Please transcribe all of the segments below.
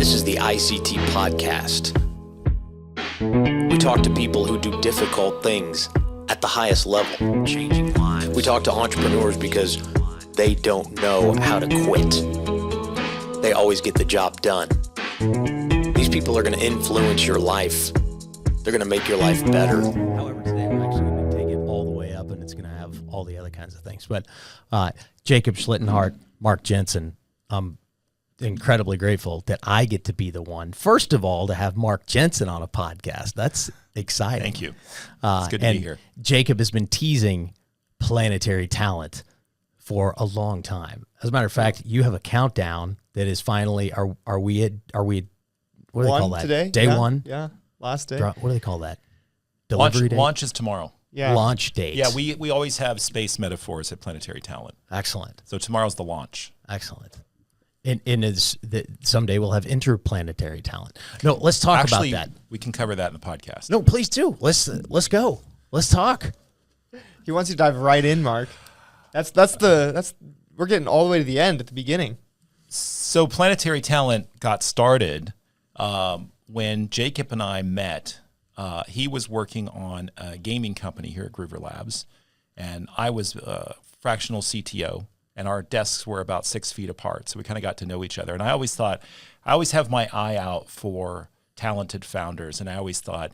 This is the ICT Podcast. We talk to people who do difficult things at the highest level, changing lives. We talk to entrepreneurs because they don't know how to quit. They always get the job done. These people are going to influence your life. They're going to make your life better. However, today we're actually going to take it all the way up, and it's going to have all the other kinds of things. But Jacob Schlittenhardt, Mark Janzen, I'm incredibly grateful that I get to be the one, first of all, to have Mark Janzen on a podcast. That's exciting. Thank you. It's good to be here. Jacob has been teasing Planetary Talent for a long time. As a matter of fact, you have a countdown that is finally, are we what do they call that? Today? Day one? Yeah, last day. What do they call that? Delivery date? Launch is tomorrow. Yeah. Launch date. Yeah, we always have space metaphors at Planetary Talent. Excellent. So tomorrow's the launch. Excellent. And someday we'll have interplanetary talent. No, let's talk about that. We can cover that in the podcast. No, please do. Let's go. Let's talk. He wants you to dive right in, Mark. We're getting all the way to the end at the beginning. So Planetary Talent got started when Jacob and I met. He was working on a gaming company here at Groover Labs, and I was a fractional CTO, and our desks were about 6 feet apart. So we kind of got to know each other. And I always have my eye out for talented founders. And I always thought,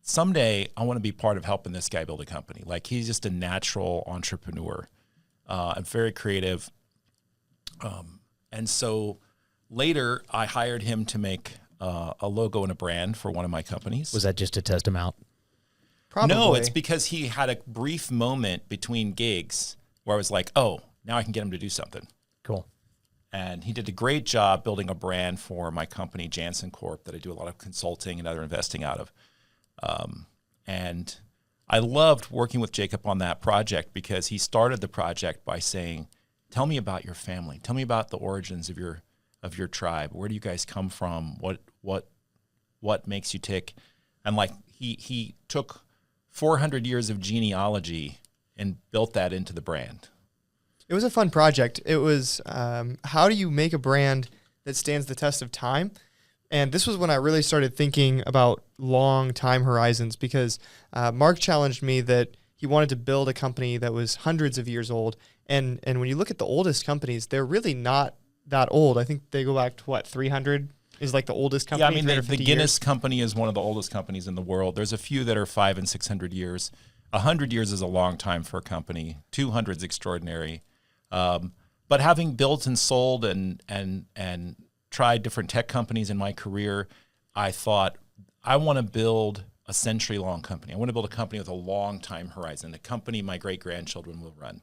someday I want to be part of helping this guy build a company. Like, he's just a natural entrepreneur and very creative. And so later I hired him to make a logo and a brand for one of my companies. Was that just to test him out? Probably. No, it's because he had a brief moment between gigs where I was like, oh, now I can get him to do something. Cool. And he did a great job building a brand for my company, Janzen Corp, that I do a lot of consulting and other investing out of. And I loved working with Jacob on that project because he started the project by saying, tell me about your family. Tell me about the origins of your tribe. Where do you guys come from? What makes you tick? And like he took 400 years of genealogy and built that into the brand. It was a fun project. It was how do you make a brand that stands the test of time? And this was when I really started thinking about long time horizons because Mark challenged me that he wanted to build a company that was hundreds of years old. And when you look at the oldest companies, they're really not that old. I think they go back to 300 is like the oldest company. Yeah, I mean, the Guinness company is one of the oldest companies in the world. There's a few that are 500 and 600 years. 100 years is a long time for a company. 200 is extraordinary. But having built and sold and tried different tech companies in my career, I thought, I want to build a century-long company. I want to build a company with a long time horizon, a company my great-grandchildren will run.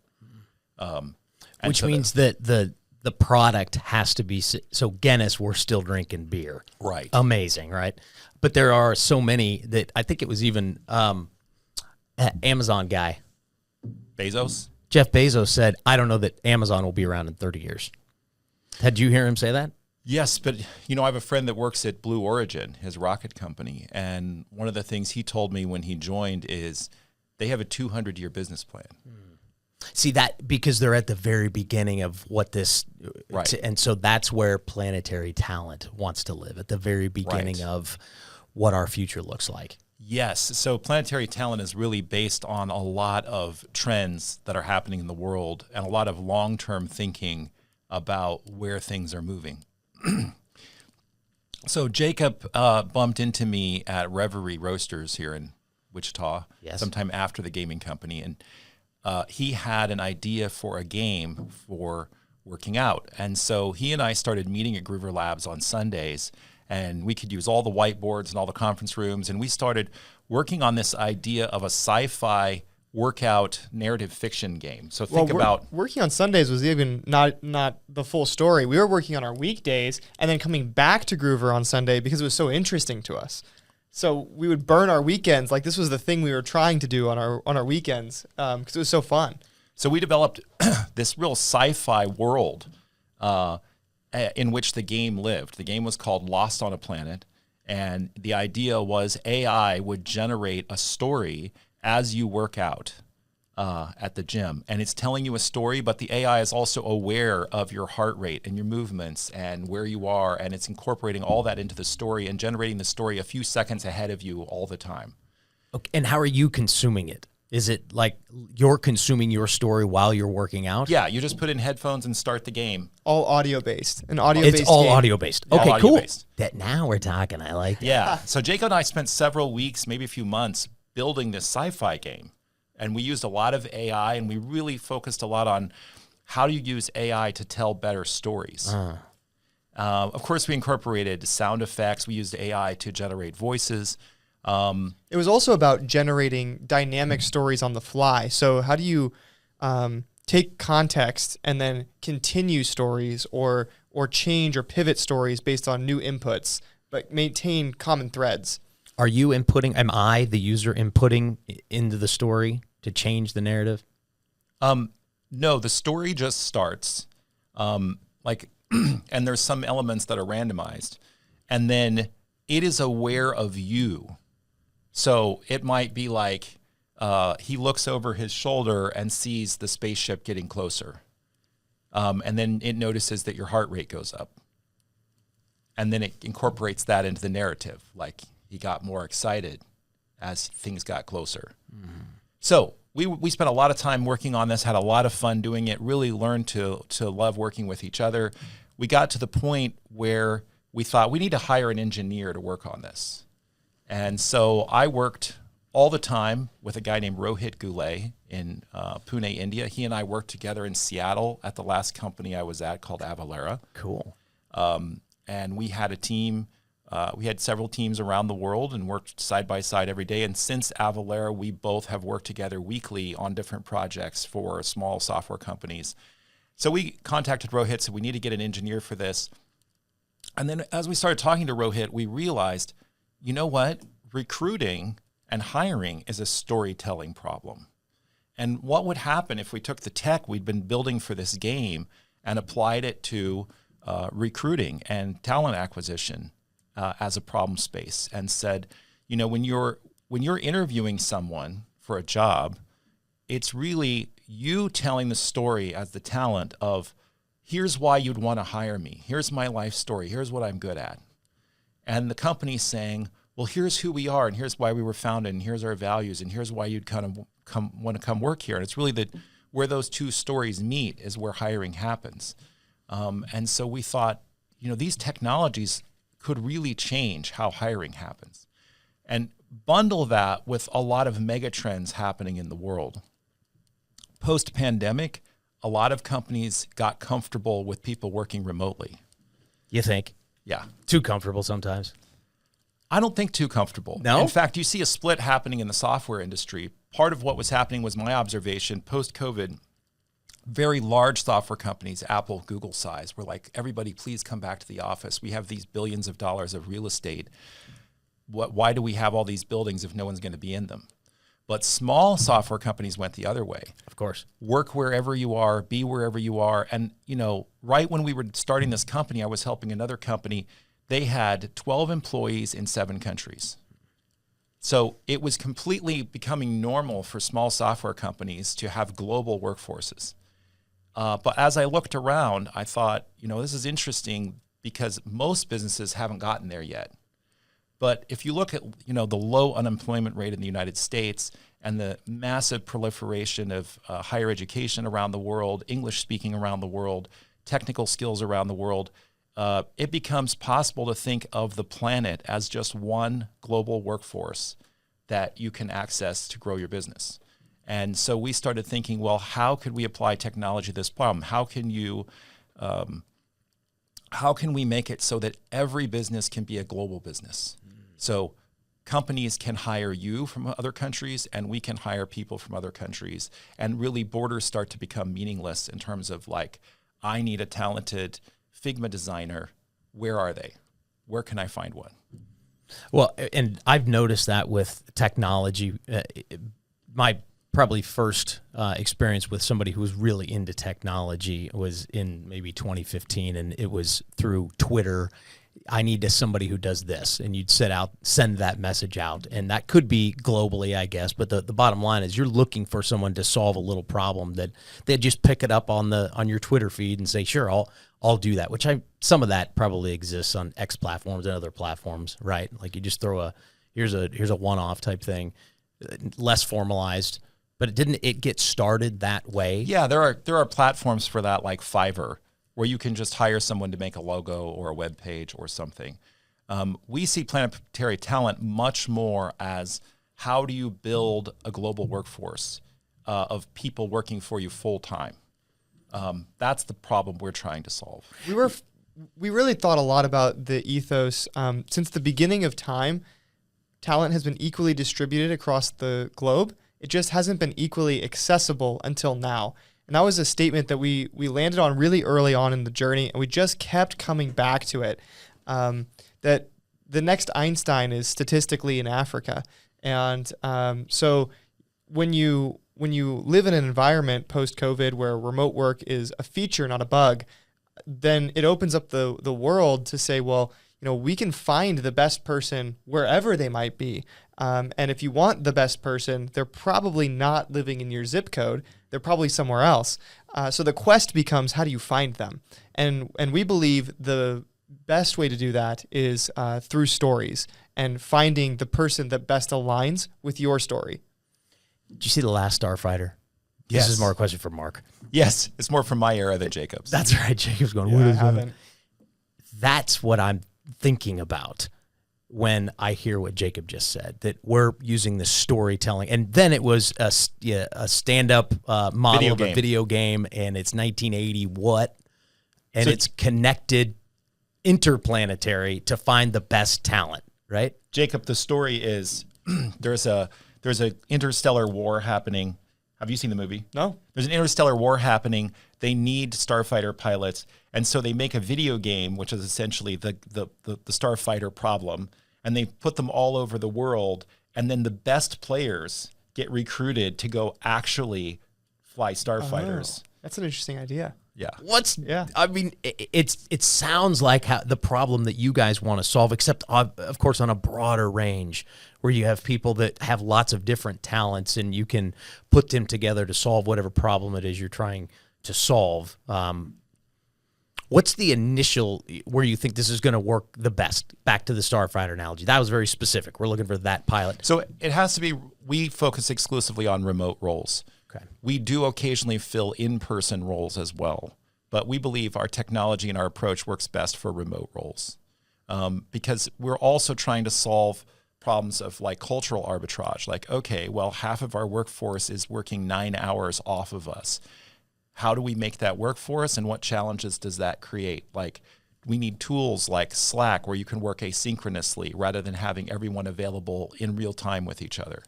Which means that the product has to be, so Guinness, we're still drinking beer. Right. Amazing, right? But there are so many that I think it was even Amazon guy. Bezos? Jeff Bezos said, I don't know that Amazon will be around in 30 years. Had you hear him say that? Yes, but I have a friend that works at Blue Origin, his rocket company, and one of the things he told me when he joined is they have a 200-year business plan. See that because they're at the very beginning of what this, right. And so that's where Planetary Talent wants to live, at the very beginning of what our future looks like. Yes. So Planetary Talent is really based on a lot of trends that are happening in the world and a lot of long-term thinking about where things are moving. So Jacob bumped into me at Reverie Roasters here in Wichita sometime after the gaming company, and he had an idea for a game for working out. And so he and I started meeting at Groover Labs on Sundays, and we could use all the whiteboards and all the conference rooms, and we started working on this idea of a sci-fi workout narrative fiction game. So think about working on Sundays was even not the full story. We were working on our weekdays and then coming back to Groover on Sunday because it was so interesting to us. So we would burn our weekends. Like, this was the thing we were trying to do on our weekends because it was so fun. So we developed this real sci-fi world in which the game lived. The game was called Lost on a Planet, and the idea was AI would generate a story as you work out. at the gym, and it's telling you a story, but the AI is also aware of your heart rate and your movements and where you are, and it's incorporating all that into the story and generating the story a few seconds ahead of you all the time. Okay. And how are you consuming it? Is it like you're consuming your story while you're working out? Yeah, you just put in headphones and start the game. All audio-based. An audio-based It's all game. audio-based. All Okay, cool. audio-based. That now we're talking. I like that. Yeah. So Jacob and I spent several weeks, maybe a few months, building this sci-fi game. And we used a lot of AI, and we really focused a lot on how do you use AI to tell better stories. Of course, we incorporated sound effects. We used AI to generate voices. It was also about generating dynamic stories on the fly. So how do you take context and then continue stories or change or pivot stories based on new inputs, but maintain common threads? Are you inputting? Am I the user inputting into the story to change the narrative? No, the story just starts. And there's some elements that are randomized, and then it is aware of you. So it might be like he looks over his shoulder and sees the spaceship getting closer, and then it notices that your heart rate goes up, and then it incorporates that into the narrative, like he got more excited as things got closer. So we spent a lot of time working on this, had a lot of fun doing it, really learned to love working with each other. We got to the point where we thought we need to hire an engineer to work on this. And so I worked all the time with a guy named Rohit Gulay in Pune, India. He and I worked together in Seattle at the last company I was at called Avalara. Cool. And we had a team. We had several teams around the world and worked side by side every day. And since Avalara, we both have worked together weekly on different projects for small software companies. So we contacted Rohit, said we need to get an engineer for this. And then as we started talking to Rohit, we realized, you know what? Recruiting and hiring is a storytelling problem. And what would happen if we took the tech we'd been building for this game and applied it to recruiting and talent acquisition as a problem space, and said, you know, when you're interviewing someone for a job, it's really you telling the story as the talent of, here's why you'd want to hire me. Here's my life story. Here's what I'm good at. And the company's saying, well, here's who we are, and here's why we were founded, and here's our values, and here's why you'd kind of want to come work here. And it's really that where those two stories meet is where hiring happens. And so we thought, you know, these technologies could really change how hiring happens, and bundle that with a lot of mega trends happening in the world. Post-pandemic, a lot of companies got comfortable with people working remotely. You think? Yeah. Too comfortable sometimes. I don't think too comfortable. No? In fact, you see a split happening in the software industry. Part of what was happening was my observation post-COVID. Very large software companies, Apple, Google size, were like, everybody, please come back to the office. We have these billions of dollars of real estate. Why do we have all these buildings if no one's going to be in them? But small software companies went the other way. Of course. Work wherever you are, be wherever you are. And, you know, right when we were starting this company, I was helping another company. They had 12 employees in 7 countries. So it was completely becoming normal for small software companies to have global workforces. But as I looked around, I thought, you know, this is interesting because most businesses haven't gotten there yet. But if you look at, you know, the low unemployment rate in the United States and the massive proliferation of higher education around the world, English speaking around the world, technical skills around the world, it becomes possible to think of the planet as just one global workforce that you can access to grow your business. And so we started thinking, well, how could we apply technology to this problem? How can we make it so that every business can be a global business? So companies can hire you from other countries, and we can hire people from other countries. And really borders start to become meaningless in terms of like, I need a talented Figma designer. Where are they? Where can I find one? Well, and I've noticed that with technology. My probably first experience with somebody who was really into technology was in maybe 2015, and it was through Twitter. I need somebody who does this, and you'd send that message out, and that could be globally, I guess. But the bottom line is, you're looking for someone to solve a little problem that they just pick it up on your Twitter feed and say, sure, I'll do that. Which some of that probably exists on X platforms and other platforms, right? Like you just throw here's a one-off type thing, less formalized. But didn't it get started that way? Yeah, there are platforms for that, like Fiverr, where you can just hire someone to make a logo or a web page or something. We see Planetary Talent much more as, how do you build a global workforce of people working for you full time? That's the problem we're trying to solve. We really thought a lot about the ethos. Since the beginning of time, talent has been equally distributed across the globe. It just hasn't been equally accessible until now. And that was a statement that we landed on really early on in the journey, and we just kept coming back to it, that the next Einstein is statistically in Africa. And so when you live in an environment post-COVID where remote work is a feature, not a bug, then it opens up the world to say, well, we can find the best person wherever they might be. And if you want the best person, they're probably not living in your zip code. They're probably somewhere else. So the quest becomes, how do you find them? And we believe the best way to do that is through stories and finding the person that best aligns with your story. Did you see The Last Starfighter? Yes. This is more a question for Mark. Yes, it's more from my era than Jacob's. That's right. Jacob's going, Yeah, what I is that? haven't. That's what I'm thinking about when I hear what Jacob just said, that we're using the storytelling. And then it was a stand-up model of a video game, and it's 1980 what? And So it's connected interplanetary to find the best talent, right? Jacob, the story is there's a interstellar war happening. Have you seen the movie? No. There's an interstellar war happening. They need starfighter pilots, and so they make a video game, which is essentially the starfighter problem, and they put them all over the world, and then the best players get recruited to go actually fly starfighters. Oh, that's an interesting idea. Yeah. I mean, it sounds like the problem that you guys want to solve, except of course on a broader range, where you have people that have lots of different talents and you can put them together to solve whatever problem it is you're trying to solve. What's the initial where you think this is going to work the best? Back to the starfighter analogy. That was very specific. We're looking for that pilot. So it has to be, we focus exclusively on remote roles. Okay. We do occasionally fill in-person roles as well, but we believe our technology and our approach works best for remote roles, because we're also trying to solve problems of like cultural arbitrage. Like, okay, well, half of our workforce is working 9 hours off of us. How do we make that work for us, and what challenges does that create? Like, we need tools like Slack where you can work asynchronously rather than having everyone available in real time with each other.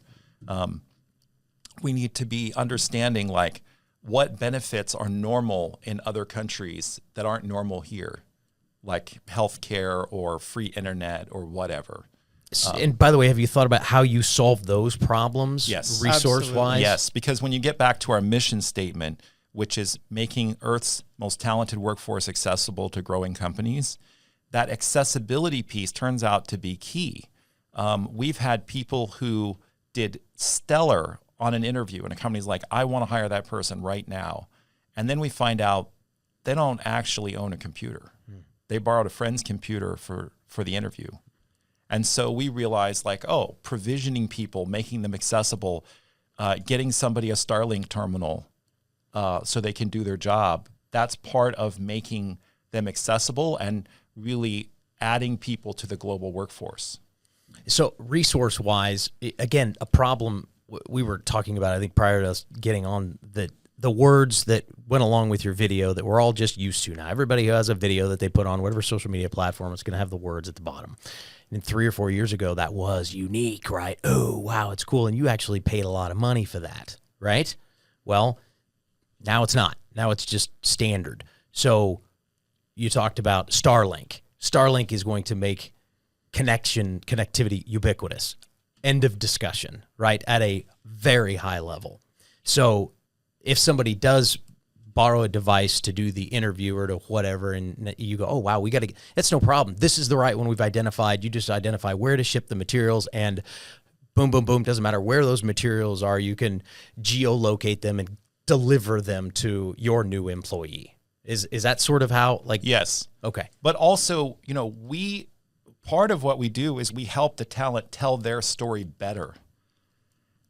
We need to be understanding like what benefits are normal in other countries that aren't normal here, like healthcare or free internet or whatever. And by the way, have you thought about how you solve those problems? Yes. Resource-wise? Yes, because when you get back to our mission statement, which is making Earth's most talented workforce accessible to growing companies, that accessibility piece turns out to be key. We've had people who did stellar on an interview, and a company's like, I want to hire that person right now. And then we find out they don't actually own a computer. They borrowed a friend's computer for the interview. And so we realized like, oh, provisioning people, making them accessible, getting somebody a Starlink terminal so they can do their job, that's part of making them accessible and really adding people to the global workforce. So resource-wise, again, a problem we were talking about, I think, prior to us getting on, the words that went along with your video that we're all just used to now. Everybody who has a video that they put on whatever social media platform is going to have the words at the bottom. And 3 or 4 years ago, that was unique, right? Oh, wow, it's cool. And you actually paid a lot of money for that, right? Well, now it's not. Now it's just standard. So you talked about Starlink. Starlink is going to make connectivity ubiquitous. End of discussion, right? At a very high level. So if somebody does borrow a device to do the interview or to whatever, and you go, oh, wow, it's no problem. This is the right one we've identified. You just identify where to ship the materials, and boom, boom, boom. Doesn't matter where those materials are. You can geolocate them and deliver them to your new employee. Is that sort of how, like? Yes. Okay. But also, part of what we do is we help the talent tell their story better.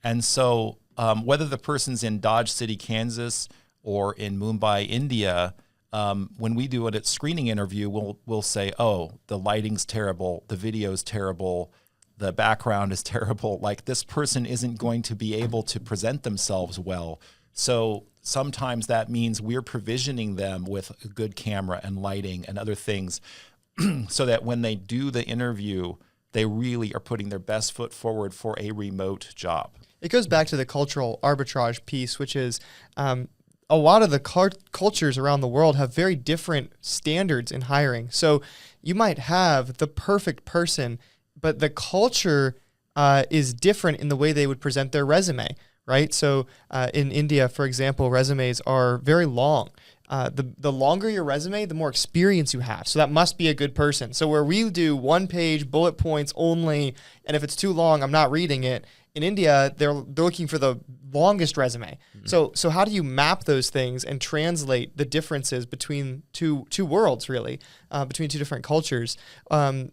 And so whether the person's in Dodge City, Kansas, or in Mumbai, India, when we do it at screening interview, we'll say, oh, the lighting's terrible, the video's terrible, the background is terrible. Like, this person isn't going to be able to present themselves well. So sometimes that means we're provisioning them with a good camera and lighting and other things so that when they do the interview, they really are putting their best foot forward for a remote job. It goes back to the cultural arbitrage piece, which is a lot of the cultures around the world have very different standards in hiring. So you might have the perfect person, but the culture is different in the way they would present their resume, right? So in India, for example, resumes are very long. The longer your resume, the more experience you have. So that must be a good person. So where we do 1-page bullet points only, and if it's too long, I'm not reading it. In India, they're looking for the longest resume. Mm-hmm. So how do you map those things and translate the differences between two worlds, really, between two different cultures? And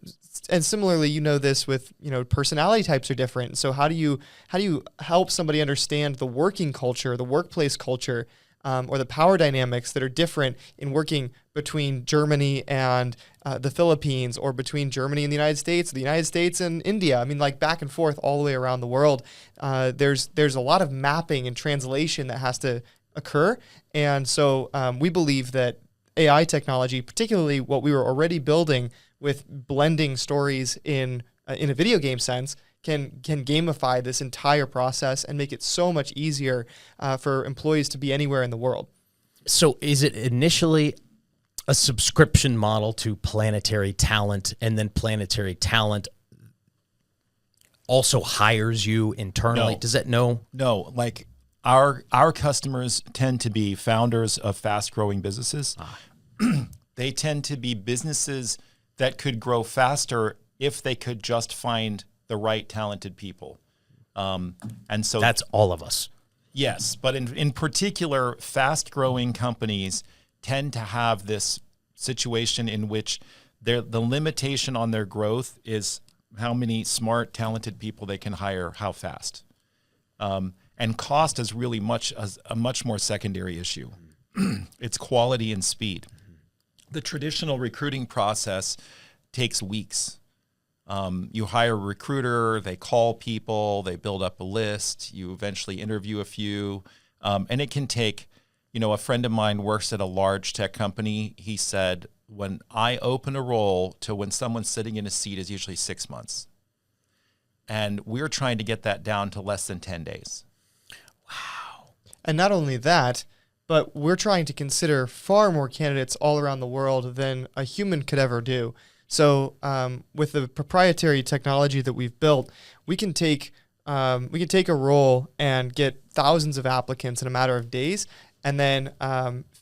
similarly, this with personality types are different. So how do you help somebody understand the working culture, the workplace culture, or the power dynamics that are different in working between Germany and the Philippines, or between Germany and the United States and India? I mean, like, back and forth all the way around the world. There's a lot of mapping and translation that has to occur. And so we believe that AI technology, particularly what we were already building with blending stories in a video game sense, can gamify this entire process and make it so much easier for employees to be anywhere in the world. So is it initially a subscription model to Planetary Talent, and then Planetary Talent also hires you internally? No. Does that No, like our customers tend to be founders of fast-growing businesses. They tend to be businesses that could grow faster if they could just find the right talented people. And so that's all of us. Yes, but in particular, fast-growing companies tend to have this situation in which the limitation on their growth is how many smart, talented people they can hire, how fast. And cost is really a much more secondary issue. It's quality and speed. The traditional recruiting process takes weeks. You hire a recruiter, they call people, they build up a list, you eventually interview a few, and it can take, a friend of mine works at a large tech company. He said, when I open a role to when someone's sitting in a seat is usually 6 months. And we're trying to get that down to less than 10 days. Wow. And not only that, but we're trying to consider far more candidates all around the world than a human could ever do. So with the proprietary technology that we've built, we can take a role and get thousands of applicants in a matter of days, and then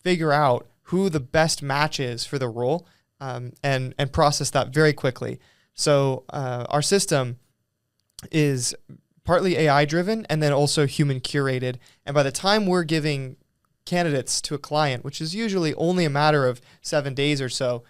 figure out who the best match is for the role, and process that very quickly. So our system is partly AI driven and then also human curated. And by the time we're giving candidates to a client, which is usually only a matter of 7 days or so,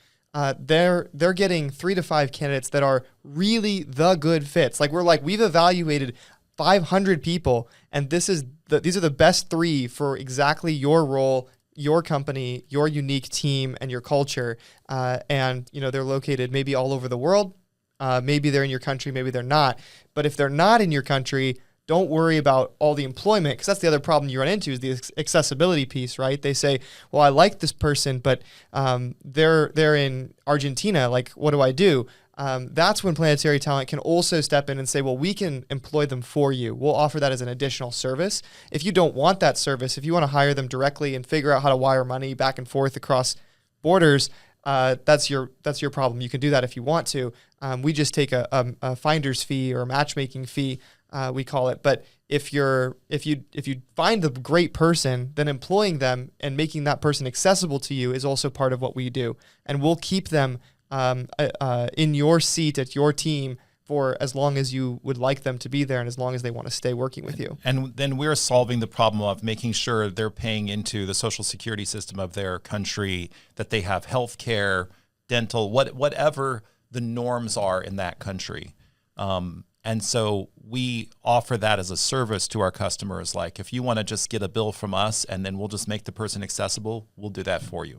they're getting 3 to 5 candidates that are really the good fits. We've evaluated 500 people, and these are the best 3 for exactly your role, your company, your unique team, and your culture. And they're located maybe all over the world. Maybe they're in your country, maybe they're not. But if they're not in your country, don't worry about all the employment, because that's the other problem you run into, is the accessibility piece, right? They say, well, I like this person, but they're in Argentina. Like, what do I do? That's when Planetary Talent can also step in and say, well, we can employ them for you. We'll offer that as an additional service. If you don't want that service, if you want to hire them directly and figure out how to wire money back and forth across borders, that's your problem. You can do that if you want to. We just take a finder's fee or a matchmaking fee, we call it. But if you find the great person, then employing them and making that person accessible to you is also part of what we do. And we'll keep them in your seat at your team for as long as you would like them to be there and as long as they want to stay working with you. And then we're solving the problem of making sure they're paying into the social security system of their country, that they have health care, dental, whatever the norms are in that country. And so we offer that as a service to our customers. Like, if you want to just get a bill from us and then we'll just make the person accessible, we'll do that for you.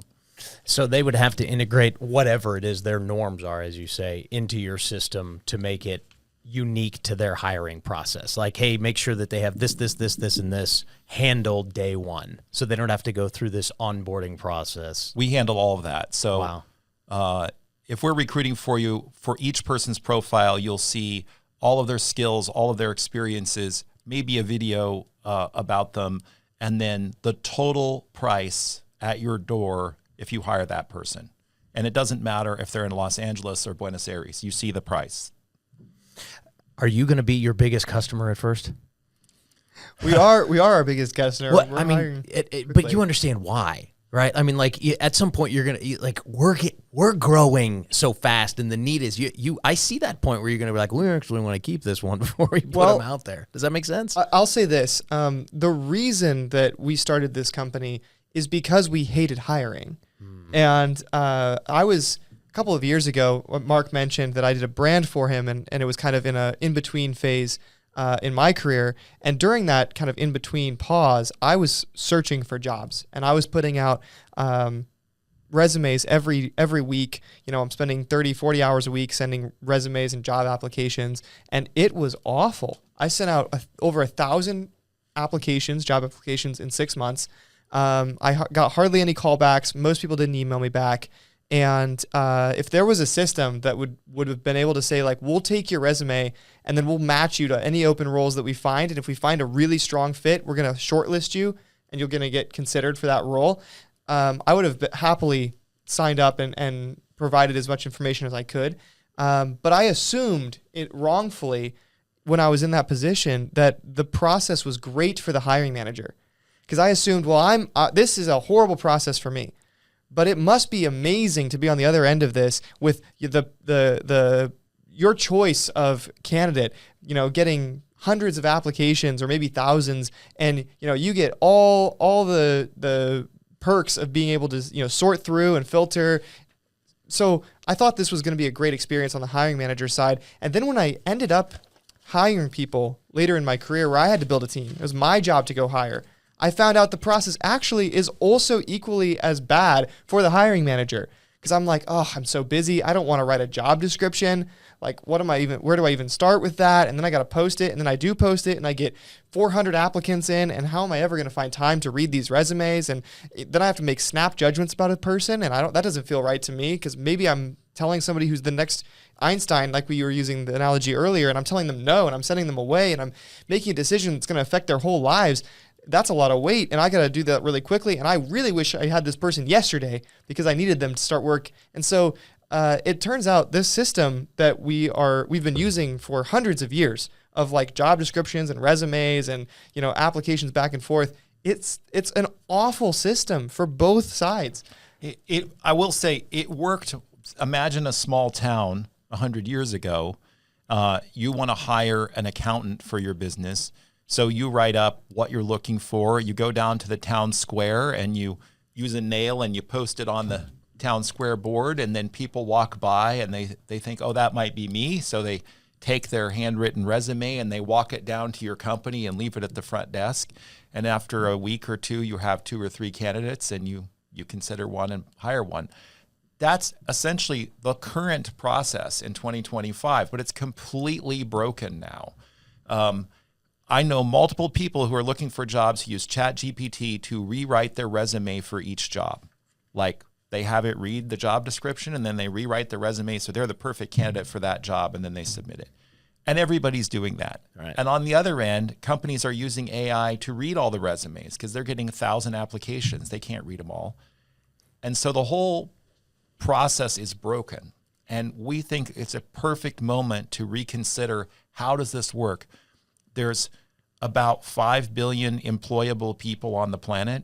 So they would have to integrate whatever it is their norms are, as you say, into your system to make it unique to their hiring process. Like, hey, make sure that they have this, and this handled day one, so they don't have to go through this onboarding process. We handle all of that. So wow. If we're recruiting for you, for each person's profile, you'll see all of their skills, all of their experiences, maybe a video about them, and then the total price at your door if you hire that person. And it doesn't matter if they're in Los Angeles or Buenos Aires. You see the price. Are you going to be your biggest customer at first? We are our biggest customer. Well, I mean, but you understand why, right? I mean, like, at some point you're going to, like, we're growing so fast, and the need is I see that point where you're going to be like, we actually want to keep this one before we put them out there. Does that make sense? I'll say this. The reason that we started this company is because we hated hiring. And I was, a couple of years ago, Mark mentioned that I did a brand for him, and it was kind of in a in-between phase in my career. And during that kind of in-between pause, I was searching for jobs, and I was putting out resumes every week. You know, I'm spending 30, 40 hours a week sending resumes and job applications, and it was awful. I sent out over 1,000 job applications in 6 months. I got hardly any callbacks. Most people didn't email me back. And if there was a system that would have been able to say, like, we'll take your resume and then we'll match you to any open roles that we find, and if we find a really strong fit, we're going to shortlist you and you're going to get considered for that role, I would have happily signed up and provided as much information as I could. But I assumed it wrongfully when I was in that position that the process was great for the hiring manager. Because I assumed, well, this is a horrible process for me, but it must be amazing to be on the other end of this with your choice of candidate, you know, getting hundreds of applications or maybe thousands, and you know, you get all the perks of being able to, you know, sort through and filter. So I thought this was going to be a great experience on the hiring manager side. And then when I ended up hiring people later in my career where I had to build a team, it was my job to go hire, I found out the process actually is also equally as bad for the hiring manager. Because I'm like, oh, I'm so busy. I don't want to write a job description. Like, where do I even start with that? And then I got to post it. And then I do post it and I get 400 applicants in. And how am I ever going to find time to read these resumes? And then I have to make snap judgments about a person. And that doesn't feel right to me, because maybe I'm telling somebody who's the next Einstein, like we were using the analogy earlier, and I'm telling them no, and I'm sending them away, and I'm making a decision that's going to affect their whole lives. That's a lot of weight, and I got to do that really quickly. And I really wish I had this person yesterday because I needed them to start work. And so it turns out this system that we've been using for hundreds of years of, like, job descriptions and resumes and, you know, applications back and forth, it's an awful system for both sides. I will say it worked. Imagine a small town 100 years ago. You want to hire an accountant for your business. So you write up what you're looking for. You go down to the town square and you use a nail and you post it on the town square board, and then people walk by and they think, oh, that might be me. So they take their handwritten resume and they walk it down to your company and leave it at the front desk. And after a week or two, you have 2 or 3 candidates and you consider one and hire one. That's essentially the current process in 2025, but it's completely broken now. I know multiple people who are looking for jobs who use ChatGPT to rewrite their resume for each job. Like, they have it read the job description and then they rewrite the resume so they're the perfect candidate for that job, and then they submit it. And everybody's doing that. Right. And on the other end, companies are using AI to read all the resumes because they're getting 1,000 applications. They can't read them all. And so the whole process is broken. And we think it's a perfect moment to reconsider, how does this work? There's about 5 billion employable people on the planet,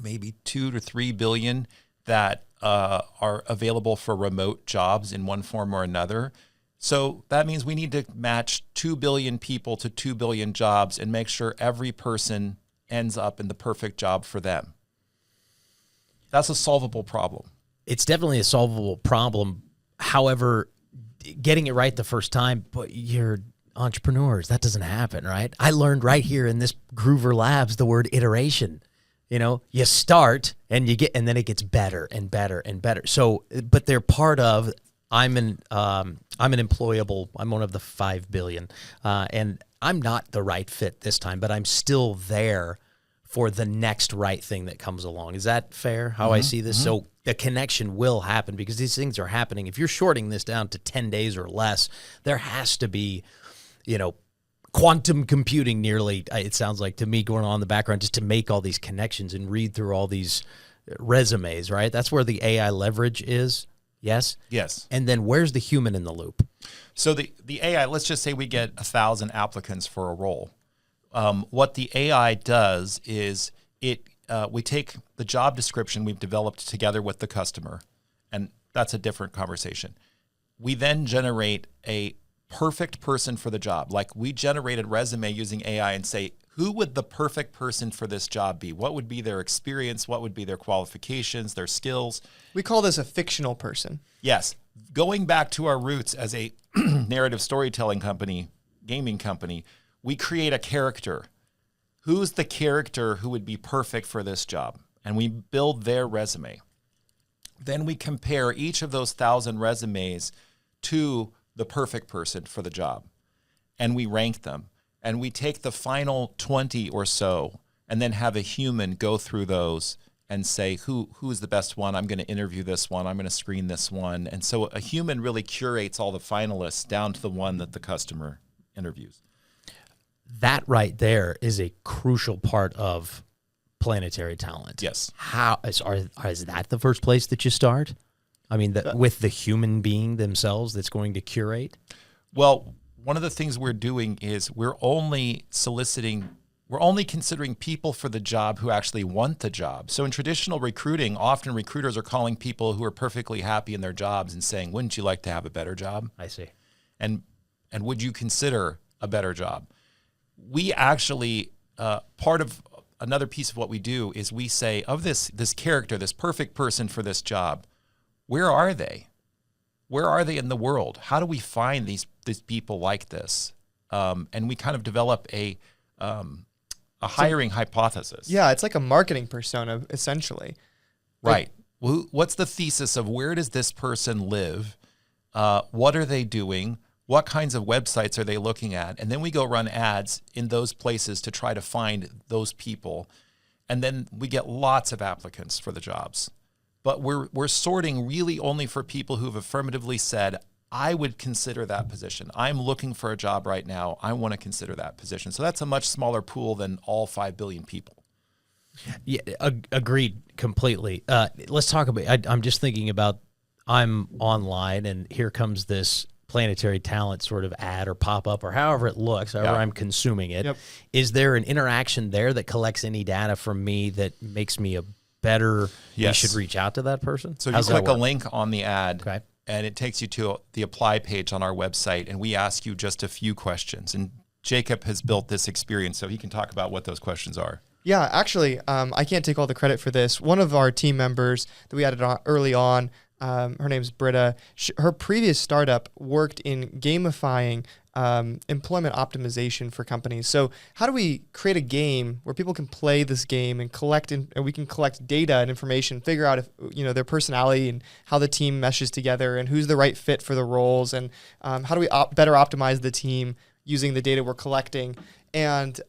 maybe 2 to 3 billion that are available for remote jobs in one form or another. So that means we need to match 2 billion people to 2 billion jobs and make sure every person ends up in the perfect job for them. That's a solvable problem. It's definitely a solvable problem. However, getting it right the first time, but you're entrepreneurs. That doesn't happen, right? I learned right here in this Groover Labs the word iteration. You start and you get, and then it gets better and better and better. So, but they're part of. I'm an employable. I'm one of the 5 billion, and I'm not the right fit this time, but I'm still there for the next right thing that comes along. Is that fair? How I see this? So the connection will happen because these things are happening. If you're shorting this down to 10 days or less, there has to be, quantum computing nearly, it sounds like to me, going on in the background just to make all these connections and read through all these resumes, right? That's where the AI leverage is. Yes? Yes. And then where's the human in the loop? So the AI, let's just say we get 1,000 applicants for a role. What the AI does is we take the job description we've developed together with the customer, and that's a different conversation. We then generate a perfect person for the job. Like, we generated resume using AI and say, who would the perfect person for this job be? What would be their experience? What would be their qualifications, their skills? We call this a fictional person. Yes. Going back to our roots as a narrative storytelling company, gaming company, we create a character. Who's the character who would be perfect for this job? And we build their resume. Then we compare each of those 1,000 resumes to the perfect person for the job. And we rank them. And we take the final 20 or so and then have a human go through those and say, who is the best one? I'm going to interview this one. I'm going to screen this one. And so a human really curates all the finalists down to the one that the customer interviews. That right there is a crucial part of Planetary Talent. Yes. Is that the first place that you start? I mean, with the human being themselves that's going to curate? Well, one of the things we're doing is we're only considering people for the job who actually want the job. So in traditional recruiting, often recruiters are calling people who are perfectly happy in their jobs and saying, wouldn't you like to have a better job? I see. And would you consider a better job? We actually, part of another piece of what we do is we say, of this character, this perfect person for this job, where are they? Where are they in the world? How do we find these people like this? And we kind of develop a hiring hypothesis. Yeah, it's like a marketing persona, essentially. Right. Well, what's the thesis of where does this person live? What are they doing? What kinds of websites are they looking at? And then we go run ads in those places to try to find those people. And then we get lots of applicants for the jobs. But we're sorting really only for people who've affirmatively said, I would consider that position. I'm looking for a job right now. I want to consider that position. So that's a much smaller pool than all 5 billion people. Yeah, agreed completely. Let's talk about, I'm just thinking about, I'm online and here comes this Planetary Talent sort of ad or pop-up or however it looks, however I'm consuming it. Yep. Is there an interaction there that collects any data from me that makes me a better, you should reach out to that person? So you click a link on the ad, and it takes you to the apply page on our website, and we ask you just a few questions. And Jacob has built this experience, so he can talk about what those questions are. Yeah, actually, I can't take all the credit for this. One of our team members that we added on early on, her name's Britta. Her previous startup worked in gamifying employment optimization for companies. So how do we create a game where people can play this game and and we can collect data and information, figure out if their personality and how the team meshes together and who's the right fit for the roles, and how do we better optimize the team using the data we're collecting. And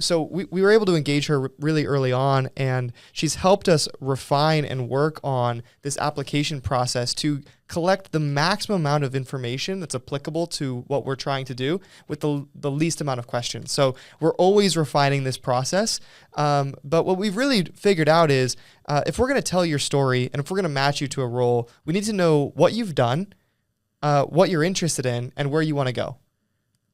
so we were able to engage her really early on, and she's helped us refine and work on this application process to collect the maximum amount of information that's applicable to what we're trying to do with the least amount of questions. So we're always refining this process. But what we've really figured out is if we're going to tell your story and if we're going to match you to a role, we need to know what you've done, what you're interested in, and where you want to go.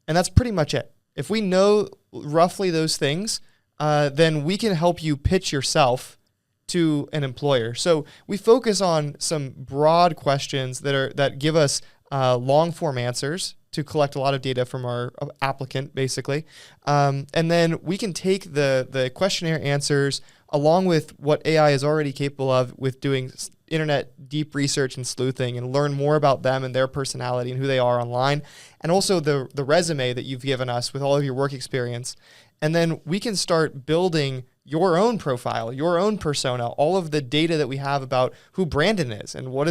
And that's pretty much it. If we know roughly those things, then we can help you pitch yourself to an employer. So we focus on some broad questions that give us long form answers to collect a lot of data from our applicant, basically. And then we can take the questionnaire answers along with what AI is already capable of with doing internet deep research and sleuthing and learn more about them and their personality and who they are online, and also the resume that you've given us with all of your work experience. And then we can start building your own profile, your own persona, all of the data that we have about who Brandon is and where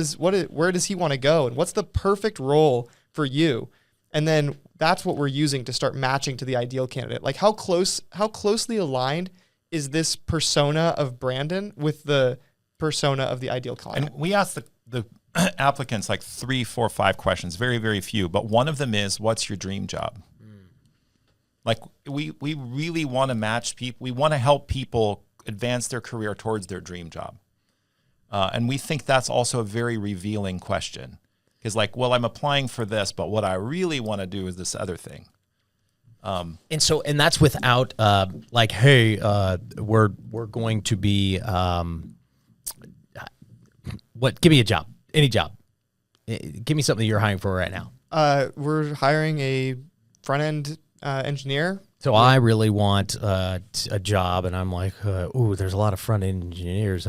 does he want to go and what's the perfect role for you. And then that's what we're using to start matching to the ideal candidate. Like how closely aligned is this persona of Brandon with the persona of the ideal client? And we ask the applicants like 3, 4, 5 questions, very, very few. But one of them is, what's your dream job? Like we really want to match people. We want to help people advance their career towards their dream job. And we think that's also a very revealing question. Because like, well, I'm applying for this, but what I really want to do is this other thing. And that's without like, hey, we're going to be give me a job, any job. Give me something you're hiring for right now. We're hiring a front-end engineer. So I really want a job, and I'm like, there's a lot of front-end engineers.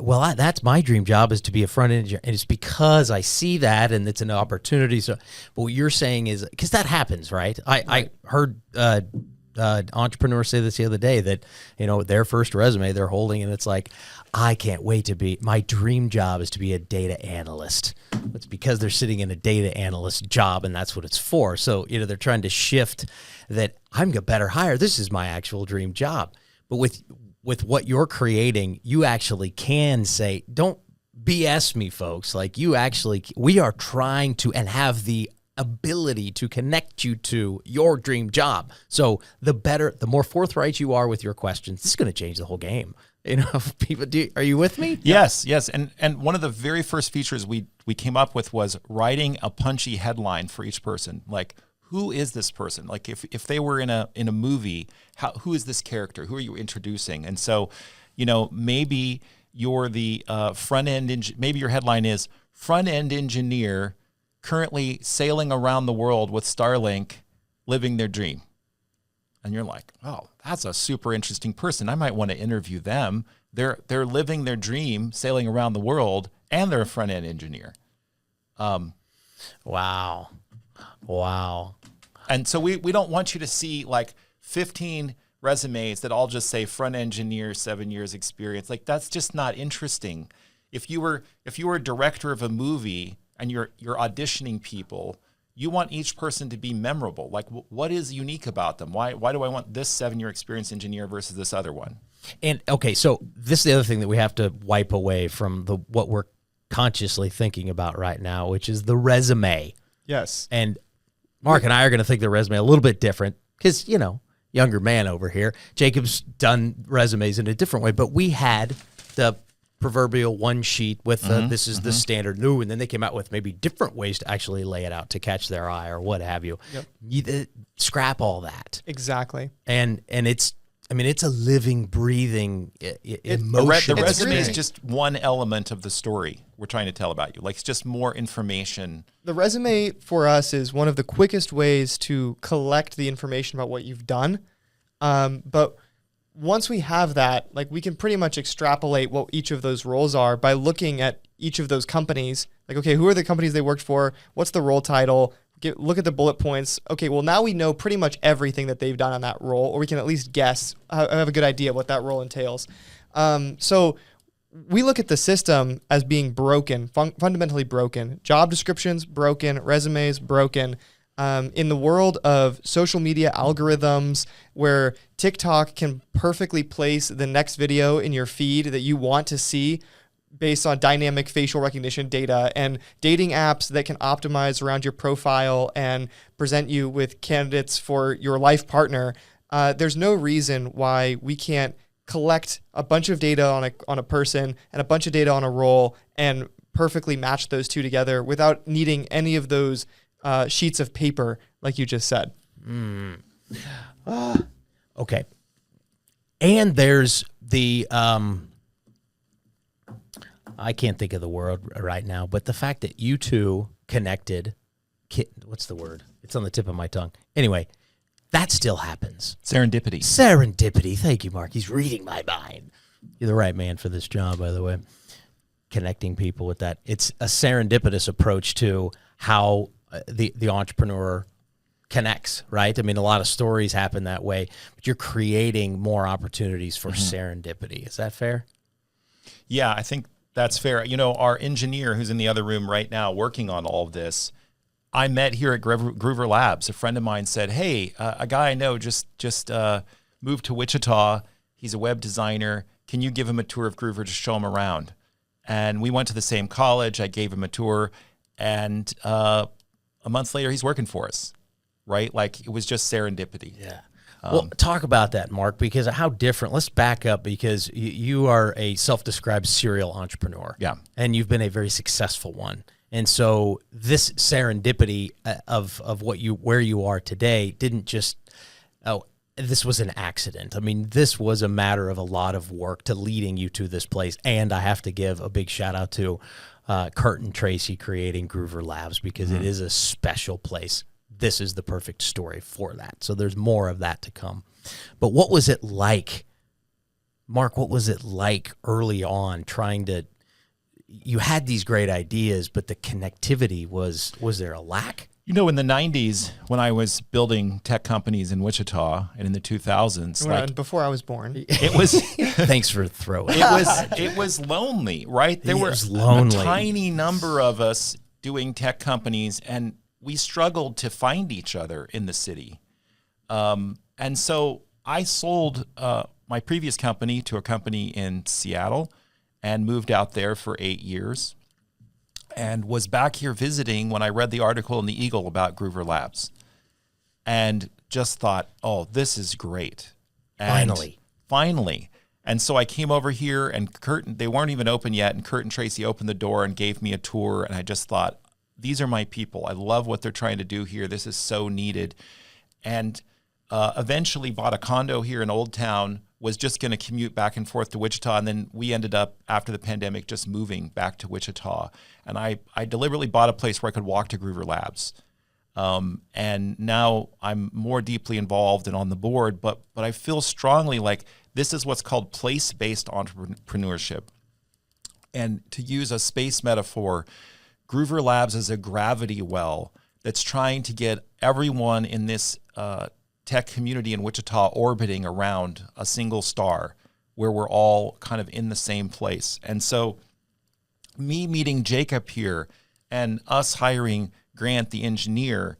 Well, that's my dream job, is to be a front-end engineer, and it's because I see that, and it's an opportunity. So, but what you're saying is, because that happens, right? I heard entrepreneur say this the other day, that their first resume they're holding, and it's like, I can't wait to be, my dream job is to be a data analyst. It's because they're sitting in a data analyst job, and that's what it's for. So they're trying to shift that I'm a better hire. This is my actual dream job. But with what you're creating, you actually can say, don't BS me, folks. Like we are trying to and have the ability to connect you to your dream job. So the more forthright you are with your questions, this is going to change the whole game. People are you with me? Yes. And one of the very first features we came up with was writing a punchy headline for each person. Like, who is this person? Like if they were in a movie, who is this character? Who are you introducing? And so, maybe you're the front-end, maybe your headline is front-end engineer currently sailing around the world with Starlink, living their dream. And you're like, oh, that's a super interesting person. I might want to interview them. They're living their dream, sailing around the world, and they're a front-end engineer. Wow. And so we don't want you to see like 15 resumes that all just say front engineer, 7 years experience. Like that's just not interesting. If you were a director of a movie and you're auditioning people, you want each person to be memorable. Like what is unique about them? Why do I want this 7-year experience engineer versus this other one? And okay, so this is the other thing that we have to wipe away from what we're consciously thinking about right now, which is the resume. Yes. And Mark and I are going to think the resume a little bit different because, younger man over here. Jacob's done resumes in a different way, but we had the proverbial one sheet with this is the standard new, and then they came out with maybe different ways to actually lay it out to catch their eye or what have you. Yep. You scrap all that. Exactly. And it's a living, breathing emotion. The resume is just one element of the story we're trying to tell about you. Like it's just more information. The resume for us is one of the quickest ways to collect the information about what you've done. But once we have that, like we can pretty much extrapolate what each of those roles are by looking at each of those companies. Like, okay, who are the companies they worked for? What's the role title? Look at the bullet points. Okay, well, now we know pretty much everything that they've done on that role, or we can at least guess, have a good idea of what that role entails. So we look at the system as being broken, fundamentally broken. Job descriptions, broken. Resumes, broken. in the world of social media algorithms, where TikTok can perfectly place the next video in your feed that you want to see based on dynamic facial recognition data, and dating apps that can optimize around your profile and present you with candidates for your life partner, there's no reason why we can't collect a bunch of data on a person and a bunch of data on a role and perfectly match those two together without needing any of those sheets of paper, like you just said. Okay. And there's the, I can't think of the word right now, but the fact that you two connected, what's the word? It's on the tip of my tongue. Anyway, that still happens. Serendipity. Serendipity. Thank you, Mark. He's reading my mind. You're the right man for this job, by the way. Connecting people with that. It's a serendipitous approach to how the entrepreneur connects, right? I mean, a lot of stories happen that way, but you're creating more opportunities for serendipity. Is that fair? Yeah, I think that's fair. You know, our engineer who's in the other room right now working on all of this, I met here at Groover Labs. A friend of mine said, hey, a guy I know just moved to Wichita. He's a web designer. Can you give him a tour of Groover to show him around? And we went to the same college. I gave him a tour. And a month later, he's working for us, right? Like, it was just serendipity. Yeah. Well, talk about that, Mark, because how different. Let's back up, because you are a self-described serial entrepreneur. Yeah. And you've been a very successful one. And so this serendipity of where you are today didn't just, this was an accident. I mean, this was a matter of a lot of work to leading you to this place. And I have to give a big shout out to Kurt and Tracy creating Groover Labs, because it is a special place. This is the perfect story for that. So there's more of that to come. But what was it like, Mark, what was it like early on trying to, you had these great ideas, but the connectivity was there a lack? You know, in the 90s, when I was building tech companies in Wichita, and in the 2000s, Well, before I was born. it was Thanks for throwing. it was lonely, right? There were a tiny number of us doing tech companies, and we struggled to find each other in the city. And so I sold my previous company to a company in Seattle and moved out there for 8 years, and was back here visiting when I read the article in the Eagle about Groover Labs, and just thought, oh, this is great. And finally. And so I came over here, and they weren't even open yet, and Kurt and Tracy opened the door and gave me a tour, and I just thought, these are my people. I love what they're trying to do here. This is so needed. And eventually bought a condo here in Old Town, was just going to commute back and forth to Wichita. And then we ended up, after the pandemic, just moving back to Wichita. And I deliberately bought a place where I could walk to Groover Labs. And now I'm more deeply involved and on the board, but I feel strongly like this is what's called place-based entrepreneurship. And to use a space metaphor, Groover Labs is a gravity well that's trying to get everyone in this tech community in Wichita orbiting around a single star where we're all kind of in the same place. And so me meeting Jacob here and us hiring Grant, the engineer,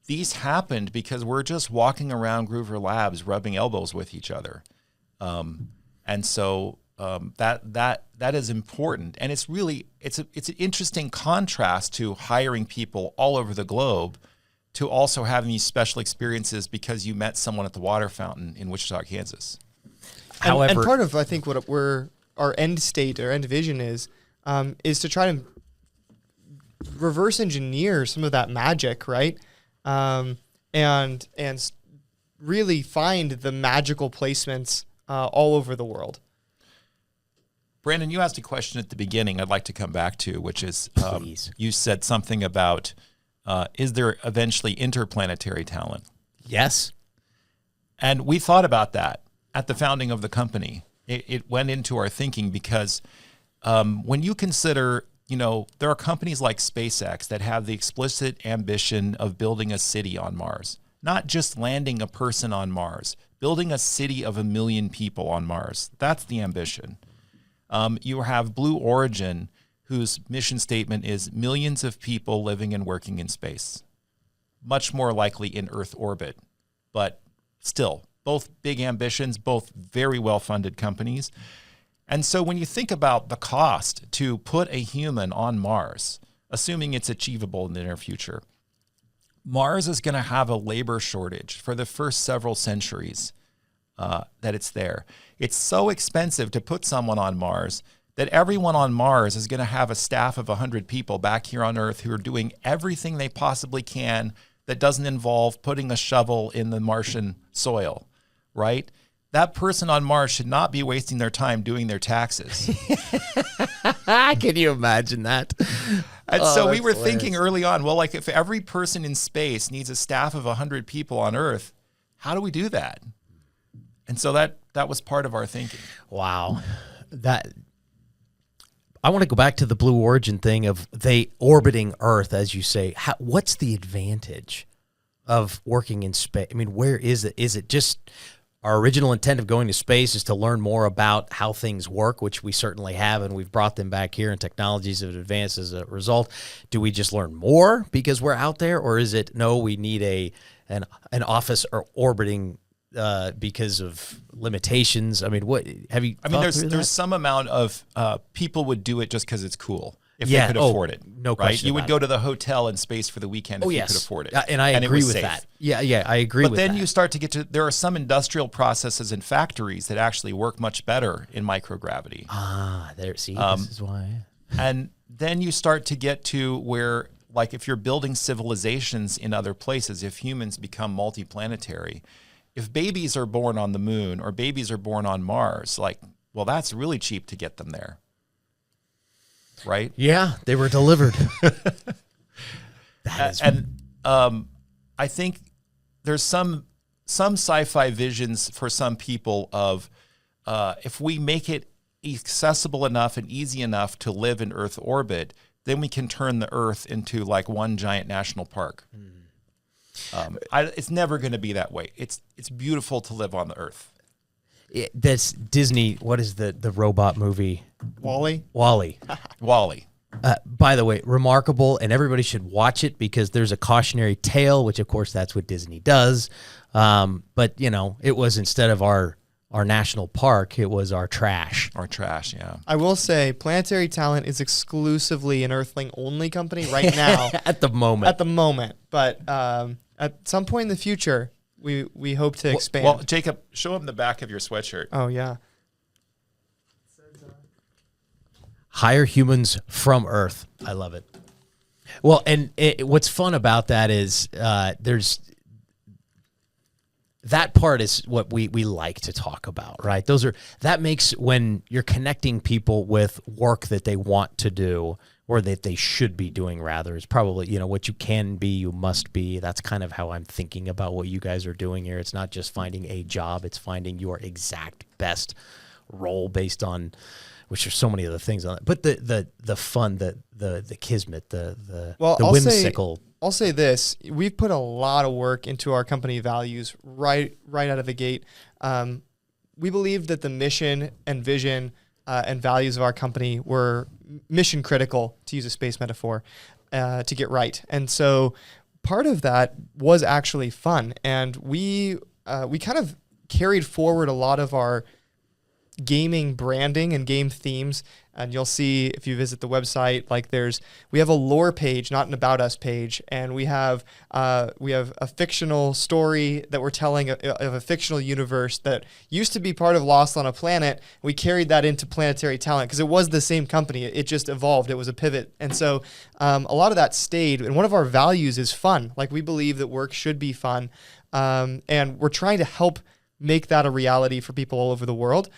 these happened because we're just walking around Groover Labs rubbing elbows with each other. And so that is important. And it's really, it's an interesting contrast to hiring people all over the globe to also having these special experiences because you met someone at the water fountain in Wichita, Kansas. And part of, I think, what our end state or end vision is to try to reverse engineer some of that magic, right? And really find the magical placements all over the world. Brandon, you asked a question at the beginning I'd like to come back to, which is you said something about is there eventually interplanetary talent? Yes. And we thought about that at the founding of the company. It went into our thinking because when you consider, there are companies like SpaceX that have the explicit ambition of building a city on Mars, not just landing a person on Mars, building a city of 1 million people on Mars. That's the ambition. You have Blue Origin, whose mission statement is millions of people living and working in space. much more likely in Earth orbit. But still, both big ambitions, both very well-funded companies. And so when you think about the cost to put a human on Mars, assuming it's achievable in the near future, Mars is going to have a labor shortage for the first several centuries that it's there. It's so expensive to put someone on Mars that everyone on Mars is going to have a staff of 100 people back here on Earth who are doing everything they possibly can that doesn't involve putting a shovel in the Martian soil, right? That person on Mars should not be wasting their time doing their taxes. Can you imagine that? And so we were thinking early on, well, like if every person in space needs a staff of 100 people on Earth, how do we do that? And so that was part of our thinking. Wow. I want to go back to the Blue Origin thing of they orbiting Earth, as you say. What's the advantage of working in space? I mean, where is it? Is it just our original intent of going to space is to learn more about how things work, which we certainly have, and we've brought them back here, and technologies have advanced as a result. Do we just learn more because we're out there, or is it, no, we need an office or orbiting because of limitations? I mean, what have you? I mean, there's some amount of people would do it just because it's cool if they could afford it. No question. Right? You would go to the hotel in space for the weekend if you could afford it. And I agree with that. Yeah, I agree with that. But then you start to get to, there are some industrial processes in factories that actually work much better in microgravity. This is why. And then you start to get to where, like, if you're building civilizations in other places, if humans become multiplanetary, if babies are born on the moon or babies are born on Mars, like, well, that's really cheap to get them there. Right? Yeah, they were delivered. I think there's some sci-fi visions for some people of if we make it accessible enough and easy enough to live in Earth orbit, then we can turn the Earth into like one giant national park. It's never going to be that way. It's beautiful to live on the Earth. This Disney, what is the robot movie? Wall-E. Wall-E. By the way, remarkable, and everybody should watch it because there's a cautionary tale, which of course that's what Disney does. But you know, it was instead of our national park, it was our trash. Our trash, yeah. I will say Planetary Talent is exclusively an Earthling-only company right now. At the moment. But at some point in the future, we hope to expand. Well, Jacob, show him the back of your sweatshirt. Oh, yeah. Hire humans from Earth. I love it. Well, and what's fun about that is there's that part is what we like to talk about, right? That makes when you're connecting people with work that they want to do or that they should be doing rather is probably, you know, what you can be, you must be. That's kind of how I'm thinking about what you guys are doing here. It's not just finding a job, it's finding your exact best role based on, which are so many other things on it. But the fun, the kismet, the whimsical. I'll say this: we've put a lot of work into our company values right out of the gate. We believe that the mission and vision and values of our company were mission critical, to use a space metaphor, to get right. And so part of that was actually fun, and we kind of carried forward a lot of our gaming branding and game themes. And you'll see if you visit the website, like we have a lore page, not an about us page, and we have a fictional story that we're telling of a fictional universe that used to be part of Lost on a Planet. We carried that into Planetary Talent because it was the same company. It just evolved. It was a pivot, and so a lot of that stayed. And one of our values is fun. Like, we believe that work should be fun, and we're trying to help make that a reality for people all over the world.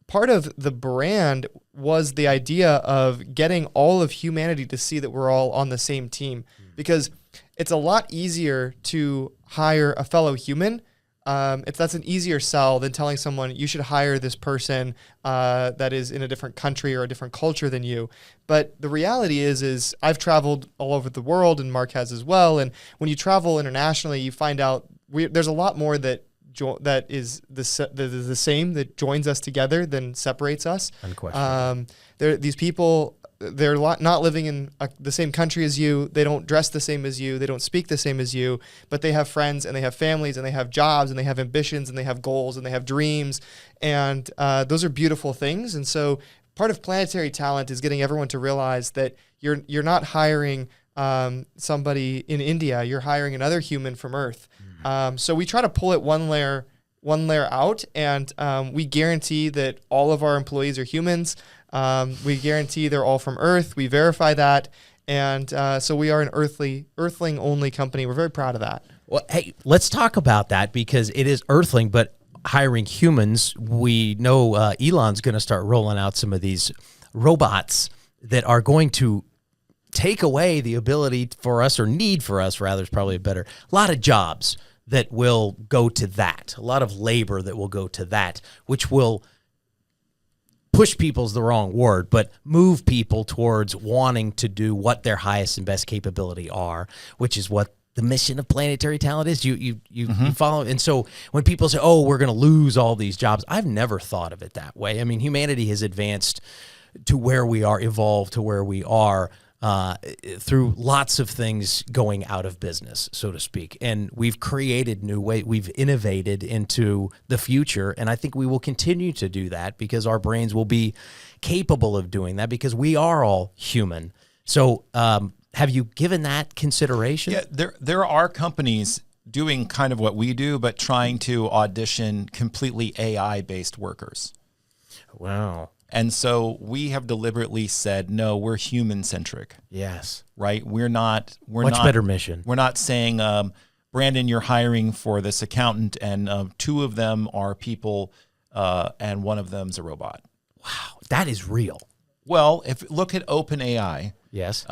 Part of the brand was the idea of getting all of humanity to see that we're all on the same team, because it's a lot easier to hire a fellow human. That's an easier sell than telling someone you should hire this person that is in a different country or a different culture than you. But the reality is I've traveled all over the world, and Mark has as well. And when you travel internationally, you find out there's a lot more that is the same that joins us together than separates us. Unquestionably. These people they're not living in the same country as you. They don't dress the same as you. They don't speak the same as you, but they have friends and they have families and they have jobs and they have ambitions and they have goals and they have dreams. And those are beautiful things. And so part of Planetary Talent is getting everyone to realize that you're not hiring somebody in India. You're hiring another human from Earth. So we try to pull it one layer out, and we guarantee that all of our employees are humans. We guarantee they're all from Earth. We verify that. And so we are an Earthling-only company. We're very proud of that. Well, hey, let's talk about that because it is Earthling, but hiring humans, we know Elon's going to start rolling out some of these robots that are going to take away the ability for us, or need for us, rather, is probably a lot of jobs that will go to that, a lot of labor that will go to that, which will push people's the wrong word, but move people towards wanting to do what their highest and best capability are, which is what the mission of Planetary Talent is. You follow. And so when people say, oh, we're going to lose all these jobs, I've never thought of it that way. I mean, humanity has advanced to where we are, evolved to where we are, through lots of things going out of business, so to speak. And we've created new ways, we've innovated into the future. And I think we will continue to do that because our brains will be capable of doing that because we are all human. So have you given that consideration? Yeah, there are companies doing kind of what we do, but trying to audition completely AI-based workers. Wow. And so we have deliberately said, no, we're human-centric. Yes. Right? We're not much better mission. We're not saying, Brandon, you're hiring for this accountant, and two of them are people, and one of them's a robot. Wow, that is real. Well, if look at OpenAI. Yes.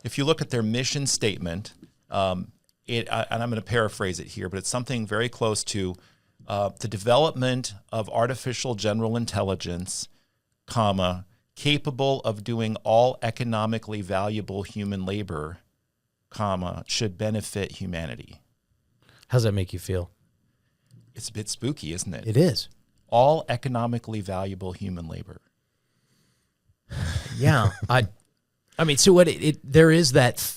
If you look at their mission statement, and I'm going to paraphrase it here, but it's something very close to the development of artificial general intelligence, comma, capable of doing all economically valuable human labor, comma, should benefit humanity. How does that make you feel? It's a bit spooky, isn't it? It is. All economically valuable human labor. Yeah. I mean, so what there is that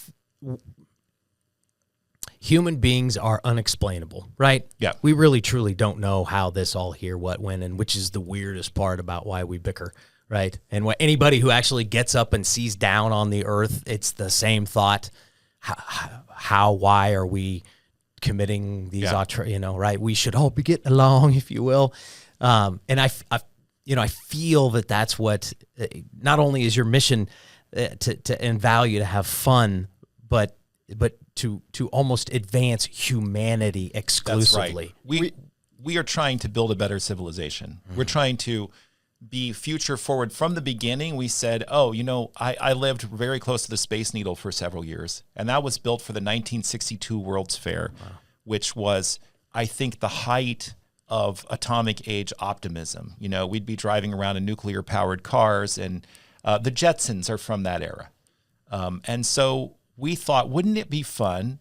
human beings are unexplainable, right? Yeah. We really truly don't know how this all here, what, when, and which is the weirdest part about why we bicker, right? And what anybody who actually gets up and sees down on the earth, it's the same thought. Why are we committing these, right? We should all be getting along, if you will. And I feel that that's what, not only is your mission and value to have fun, but to almost advance humanity exclusively. That's right. We are trying to build a better civilization. Mm-hmm. We're trying to be future forward. From the beginning, we said, I lived very close to the Space Needle for several years, and that was built for the 1962 World's Fair, which was, I think, the height of atomic age optimism. We'd be driving around in nuclear-powered cars, and the Jetsons are from that era. And so we thought, wouldn't it be fun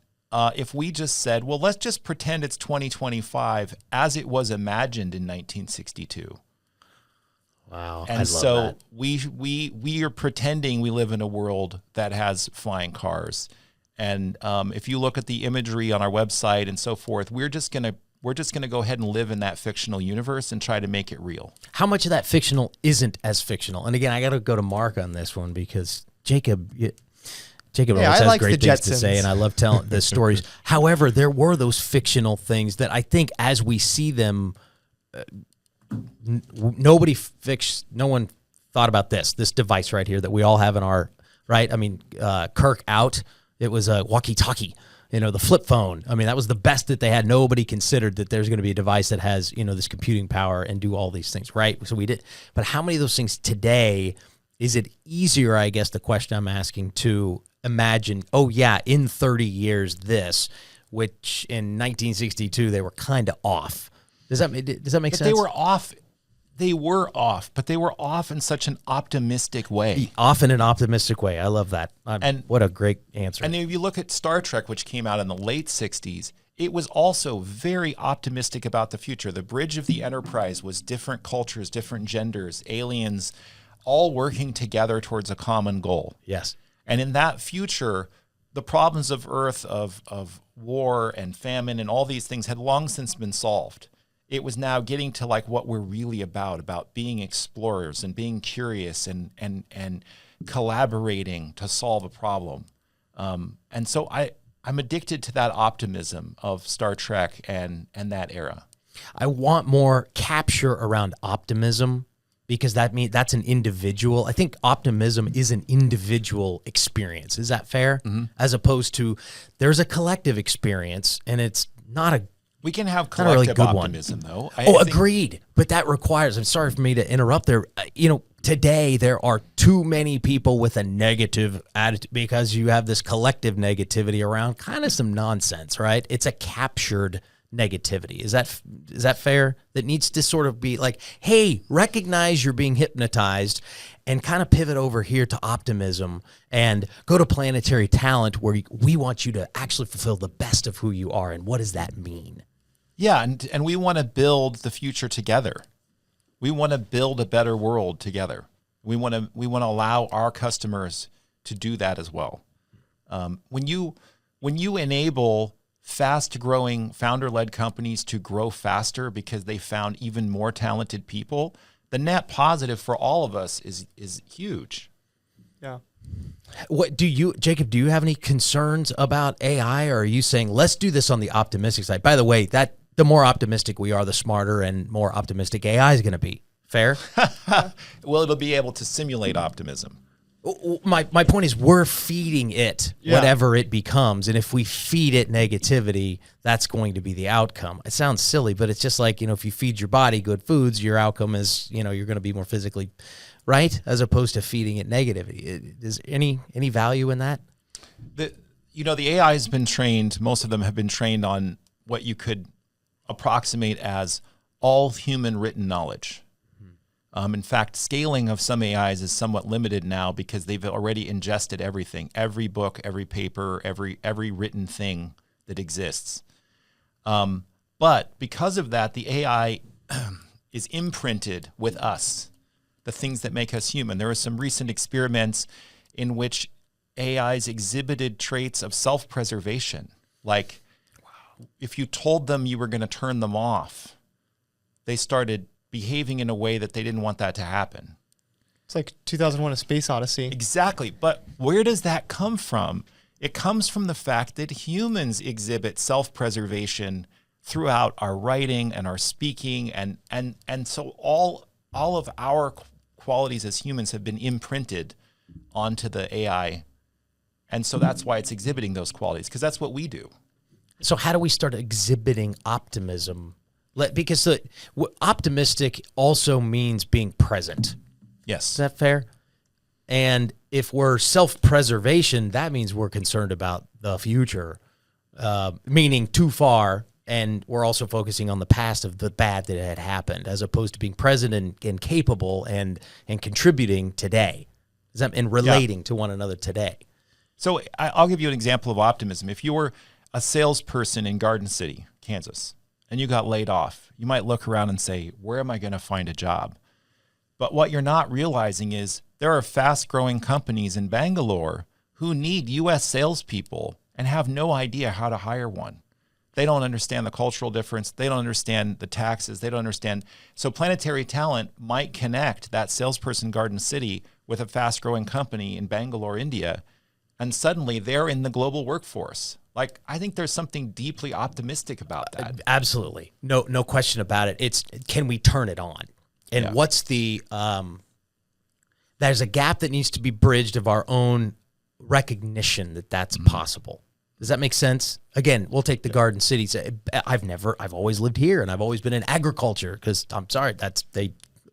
if we just said, well, let's just pretend it's 2025 as it was imagined in 1962. Wow. And so we are pretending we live in a world that has flying cars. And if you look at the imagery on our website and so forth, we're just going to go ahead and live in that fictional universe and try to make it real. How much of that fictional isn't as fictional? And again, I got to go to Mark on this one because Jacob always has great things to say, and I love telling the stories. However, there were those fictional things that I think as we see them, no one thought about this device right here that we all have in our, right? I mean, Kirk out, it was a walkie-talkie. The flip phone. I mean, that was the best that they had. Nobody considered that there's going to be a device that has, this computing power and do all these things, right? So we did. But how many of those things today, is it easier, I guess the question I'm asking, to imagine, in 30 years this, which in 1962 they were kind of off. Does that make sense? They were off. But they were off in such an optimistic way. Off in an optimistic way. I love that. And what a great answer. And if you look at Star Trek, which came out in the late 60s, it was also very optimistic about the future. The bridge of the Enterprise was different cultures, different genders, aliens, all working together towards a common goal. Yes. And in that future, the problems of Earth, of war and famine and all these things had long since been solved. It was now getting to like what we're really about being explorers and being curious and collaborating to solve a problem. And so I'm addicted to that optimism of Star Trek and that era. I want more capture around optimism because that means that's an individual. I think optimism is an individual experience. Is that fair? Mm-hmm. As opposed to there's a collective experience, and it's not a. We can have collective optimism, though. I think agreed. But that requires. I'm sorry for me to interrupt there. Today there are too many people with a negative attitude because you have this collective negativity around kind of some nonsense, right? It's a captured negativity. Is that fair? That needs to sort of be like, hey, recognize you're being hypnotized and kind of pivot over here to optimism and go to Planetary Talent where we want you to actually fulfill the best of who you are. And what does that mean? Yeah, and we want to build the future together. We want to build a better world together. We want to allow our customers to do that as well. When you enable fast-growing founder-led companies to grow faster because they found even more talented people, the net positive for all of us is huge. Yeah. Jacob, do you have any concerns about AI, or are you saying let's do this on the optimistic side? By the way, that the more optimistic we are, the smarter and more optimistic AI is going to be. Fair? Well, it'll be able to simulate optimism. My point is we're feeding it whatever it becomes, and if we feed it negativity, that's going to be the outcome. It sounds silly, but it's just like, if you feed your body good foods, your outcome is, you're going to be more physically right, as opposed to feeding it negativity. Is any value in that? The AI has been trained, most of them have been trained on what you could approximate as all human written knowledge. In fact, scaling of some AIs is somewhat limited now because they've already ingested everything, every book, every paper, every written thing that exists. But because of that, the AI is imprinted with us, the things that make us human. There are some recent experiments in which AIs exhibited traits of self-preservation. Like, if you told them you were going to turn them off, they started behaving in a way that they didn't want that to happen. It's like 2001: A Space Odyssey. Exactly. But where does that come from? It comes from the fact that humans exhibit self-preservation throughout our writing and our speaking, and so all of our qualities as humans have been imprinted onto the AI. And so that's why it's exhibiting those qualities, because that's what we do. So how do we start exhibiting optimism? Because optimistic also means being present. Yes. Is that fair? And if we're self-preservation, that means we're concerned about the future, meaning too far, and we're also focusing on the past of the bad that had happened, as opposed to being present and capable and contributing today, and relating to one another today. So I'll give you an example of optimism. If you were a salesperson in Garden City, Kansas, and you got laid off, you might look around and say, where am I going to find a job? But what you're not realizing is there are fast-growing companies in Bangalore who need U.S. salespeople and have no idea how to hire one. They don't understand the cultural difference. They don't understand the taxes. They don't understand. So Planetary Talent might connect that salesperson in Garden City with a fast-growing company in Bangalore, India, and suddenly they're in the global workforce. Like, I think there's something deeply optimistic about that. Absolutely. No question about it. It's, can we turn it on? And what's the, there's a gap that needs to be bridged of our own recognition that that's possible. Does that make sense? Again, we'll take the Garden Cities. I've always lived here, and I've always been in agriculture because I'm sorry, they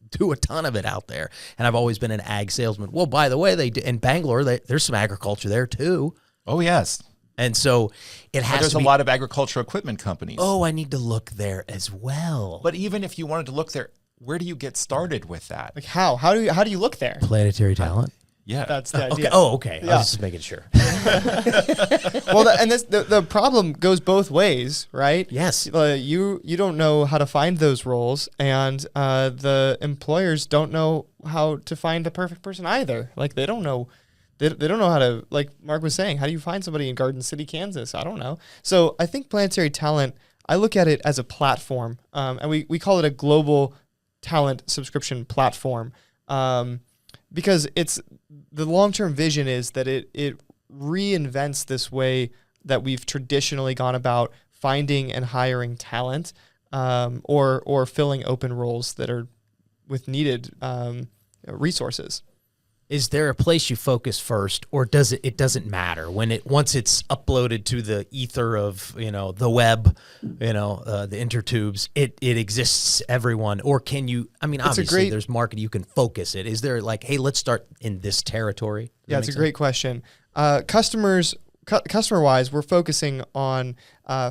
do a ton of it out there. And I've always been an ag salesman. Well, by the way, in Bangalore, there's some agriculture there too. Oh, yes. And so it has there's a lot of agricultural equipment companies. Oh, I need to look there as well. But even if you wanted to look there, where do you get started with that? Like how? How do you look there? Planetary Talent. Yeah. That's the Okay. idea. Oh, okay. I Yeah. was just making sure. Well, the problem goes both ways, right? Yes. You don't know how to find those roles, and the employers don't know how to find the perfect person either. Like they don't know. They don't know how to, like Mark was saying, how do you find somebody in Garden City, Kansas? I don't know. So I think Planetary Talent, I look at it as a platform, and we call it a global talent subscription platform, because it's the long-term vision is that it reinvents this way that we've traditionally gone about finding and hiring talent, or filling open roles that are with needed resources. Is there a place you focus first, or does it doesn't matter once it's uploaded to the ether of the web, the intertubes, it exists everyone, or can you? I mean, obviously there's market, you can focus it. Is there like, hey, let's start in this territory? Yeah, it's a great question. Customer-wise, we're focusing on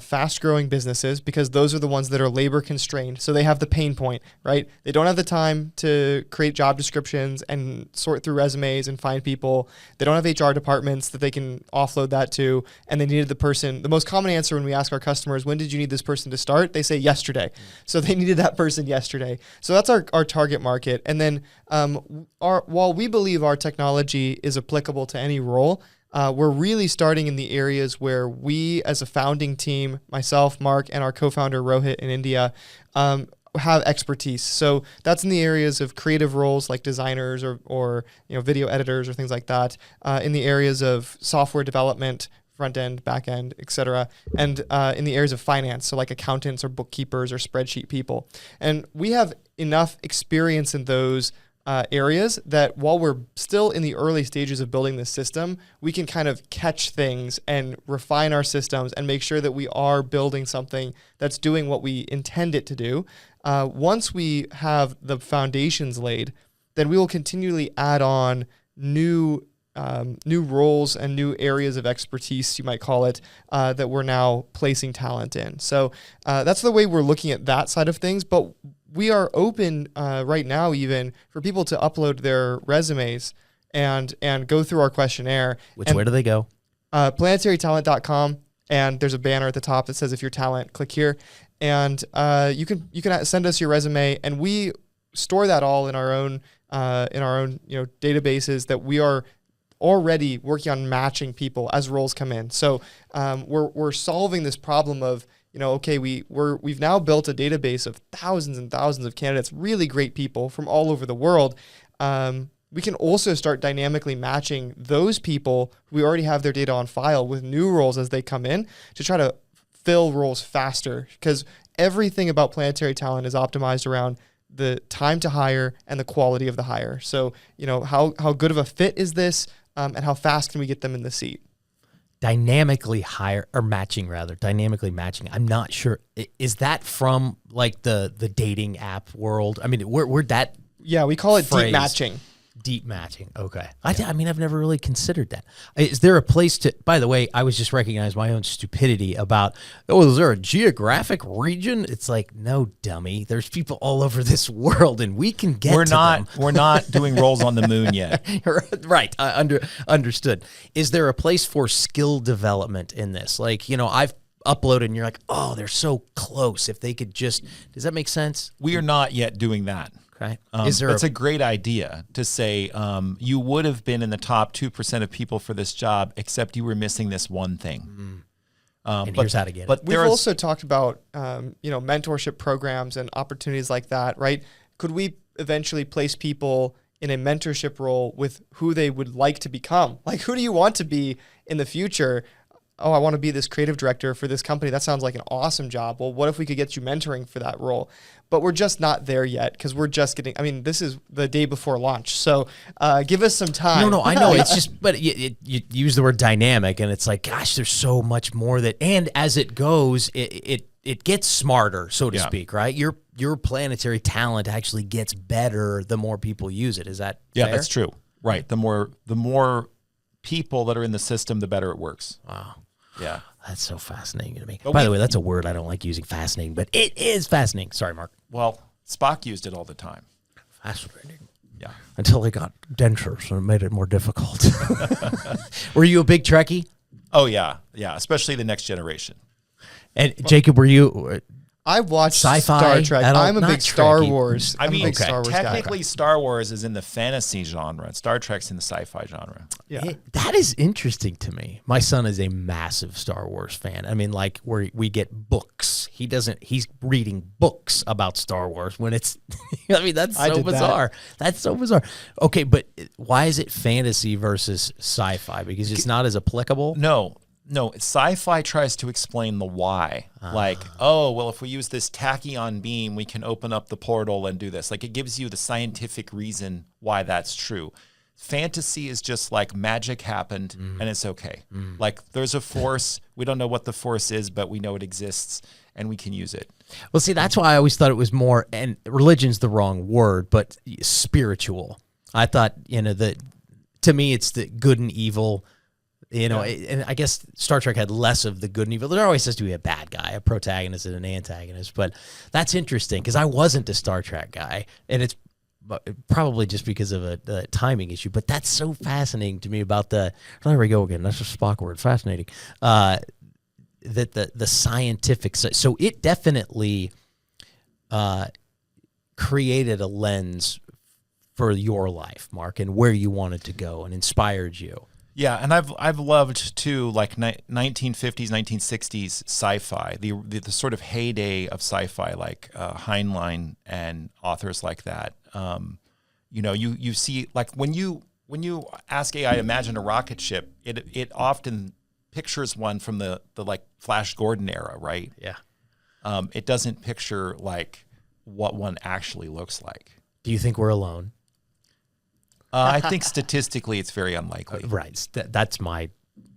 fast-growing businesses because those are the ones that are labor-constrained. So they have the pain point, right? They don't have the time to create job descriptions and sort through resumes and find people. They don't have HR departments that they can offload that to, and they needed the person. The most common answer when we ask our customers, when did you need this person to start? They say yesterday. So they needed that person yesterday. So that's our target market. And then while we believe our technology is applicable to any role, we're really starting in the areas where we, as a founding team, myself, Mark, and our co-founder Rohit in India, have expertise. So that's in the areas of creative roles like designers or video editors or things like that. In the areas of software development, front end, back end, etc., and in the areas of finance, so like accountants or bookkeepers or spreadsheet people. And we have enough experience in those areas that while we're still in the early stages of building this system, we can kind of catch things and refine our systems and make sure that we are building something that's doing what we intend it to do. Once we have the foundations laid, then we will continually add on new roles and new areas of expertise, you might call it, that we're now placing talent in. So that's the way we're looking at that side of things. But we are open right now even for people to upload their resumes and go through our questionnaire. Way do they go? Planetarytalent.com, and there's a banner at the top that says if you're talent, click here. And you can send us your resume, and we store that all in our own databases that we are already working on matching people as roles come in. So we're solving this problem of, we've now built a database of thousands and thousands of candidates, really great people from all over the world. We can also start dynamically matching those people who we already have their data on file with new roles as they come in to try to fill roles faster, because everything about Planetary Talent is optimized around the time to hire and the quality of the hire. So, how good of a fit is this, and how fast can we get them in the seat? Dynamically matching. I'm not sure. Is that from like the dating app world? I mean, where'd that? Yeah, we call it phrase? deep matching. Deep matching. Okay. I mean, I've never really considered that. Is there a place to, by the way, I was just recognizing my own stupidity about, is there a geographic region? It's like, no, dummy. There's people all over this world and we can get them. We're not doing roles on the moon yet. Right. Understood. Is there a place for skill development in this? Like, I've uploaded and you're like, oh, they're so close. If they could just, does that make sense? We are not yet doing that. Okay. It's a great idea to say you would have been in the top 2% of people for this job, except you were missing this one thing. And here's how to get it. But we've also talked about mentorship programs and opportunities like that, right? Could we eventually place people in a mentorship role with who they would like to become? Like, who do you want to be in the future? Oh, I want to be this creative director for this company. That sounds like an awesome job. Well, what if we could get you mentoring for that role? But we're just not there yet because we're just getting, this is the day before launch. So give us some time. No, I know. It's just, but you use the word dynamic and it's like, gosh, there's so much more and as it goes, it gets smarter, so to speak, right? Your planetary talent actually gets better the more people use it. Is that fair? That's true. Right. The more people that are in the system, the better it works. Wow. Yeah. That's so fascinating to me. By the way, that's a word I don't like using, fascinating, but it is fascinating. Sorry, Mark. Well, Spock used it all the time. Fascinating. Yeah. Until they got dentures and it made it more difficult. Were you a big Trekkie? Oh yeah, yeah. Especially the Next Generation. And Jacob, were you? I watched Sci-fi Star Trek. at all? I'm a Not big Star Trekkie. Wars. I I'm a mean, big Star Wars guy. technically, Star Wars is in the fantasy genre, and Star Trek's in the sci-fi genre. Yeah. That is interesting to me. My son is a massive Star Wars fan. I mean, like where we get books. He's reading books about Star Wars when it's, I mean, that's so bizarre. That's so bizarre. Okay, but why is it fantasy versus sci-fi? Because it's not as applicable? No, sci-fi tries to explain the why. Like, oh, well, if we use this tachyon beam, we can open up the portal and do this. Like, it gives you the scientific reason why that's true. Fantasy is just like magic happened and it's okay. Like, there's a force. We don't know what the force is, but we know it exists and we can use it. Well, see, that's why I always thought it was more, and religion's the wrong word, but spiritual. I thought, that to me, it's the good and evil. And I guess Star Trek had less of the good and evil. There always has to be a bad guy, a protagonist and an antagonist. But that's interesting because I wasn't a Star Trek guy, and it's probably just because of a timing issue. But that's so fascinating to me about there we go again. That's a Spock word. Fascinating. That the scientific. So it definitely created a lens for your life, Mark, and where you wanted to go and inspired you. Yeah, and I've loved too, like 1950s, 1960s sci-fi, the sort of heyday of sci-fi, like Heinlein and authors like that. You see, like when you ask AI to imagine a rocket ship, it often pictures one from the like Flash Gordon era, right? Yeah. It doesn't picture like what one actually looks like. Do you think we're alone? I think statistically it's very unlikely. Right. That's my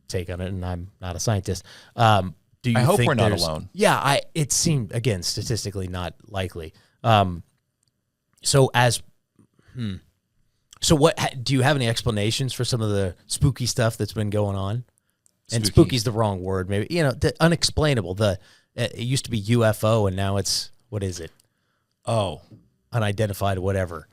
take on it, and I'm not a scientist. Do you I hope think we're not alone. Yeah, it seemed, again, statistically not likely. So what do you have any explanations for some of the spooky stuff that's been going on? And spooky's the wrong word, maybe. The unexplainable. It used to be UFO, and now it's, what is it? Oh, unidentified whatever.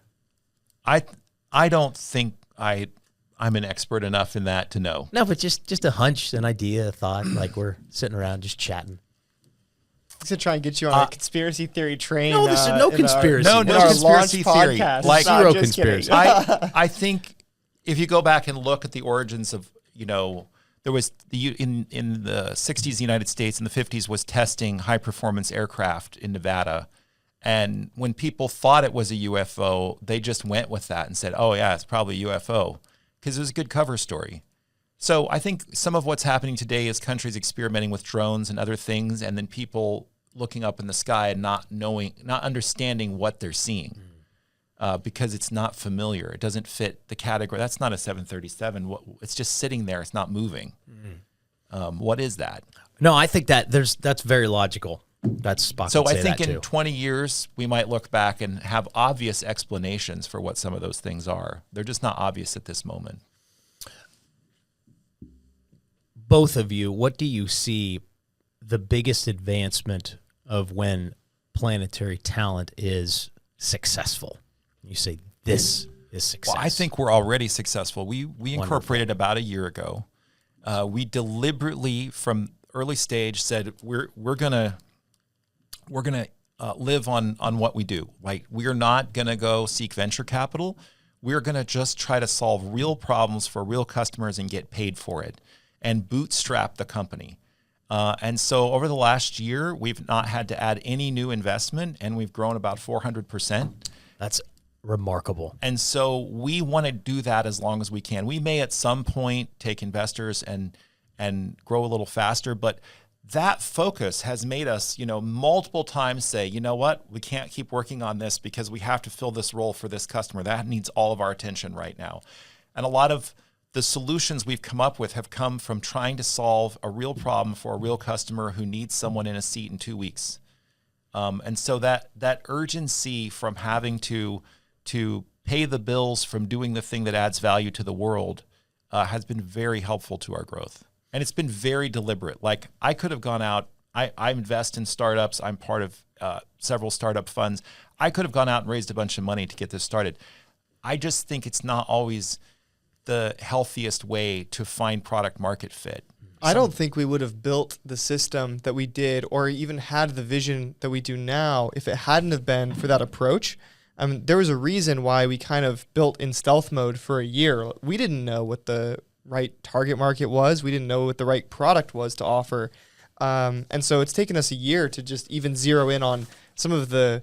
I don't think I'm an expert enough in that to know. No, but just a hunch, an idea, a thought, like we're sitting around just chatting. To try and get you on a conspiracy theory train. No, this is no conspiracy. No conspiracy theory. Podcast. Like zero conspiracy. I think if you go back and look at the origins of, there was in the 60s, the United States, in the 50s was testing high performance aircraft in Nevada. And when people thought it was a UFO, they just went with that and said, oh, yeah, it's probably a UFO, because it was a good cover story. So I think some of what's happening today is countries experimenting with drones and other things, and then people looking up in the sky and not understanding what they're seeing because it's not familiar. It doesn't fit the category. That's not a 737. It's just sitting there. It's not moving. What is that? No, I think that's very logical. That's Spock. So I think in 20 years, we might look back and have obvious explanations for what some of those things are. They're just not obvious at this moment. Both of you, what do you see the biggest advancement of when Planetary Talent is successful? You say this is success. Well, I think we're already successful. We incorporated about a year ago. We deliberately, from early stage, said we're gonna live on what we do. Like, we're not gonna go seek venture capital. We're gonna just try to solve real problems for real customers and get paid for it, and bootstrap the company. And so over the last year, we've not had to add any new investment, and we've grown about 400%. That's remarkable. And so we want to do that as long as we can. We may at some point take investors and grow a little faster, but that focus has made us, multiple times say, you know what, we can't keep working on this because we have to fill this role for this customer. That needs all of our attention right now. And a lot of the solutions we've come up with have come from trying to solve a real problem for a real customer who needs someone in a seat in 2 weeks. And so that urgency from having to pay the bills from doing the thing that adds value to the world has been very helpful to our growth. And it's been very deliberate. Like, I could have gone out, I invest in startups. I'm part of several startup funds. I could have gone out and raised a bunch of money to get this started. I just think it's not always the healthiest way to find product market fit. I don't think we would have built the system that we did or even had the vision that we do now if it hadn't have been for that approach. I mean, there was a reason why we kind of built in stealth mode for a year. We didn't know what the right target market was. We didn't know what the right product was to offer. And so it's taken us a year to just even zero in on some of the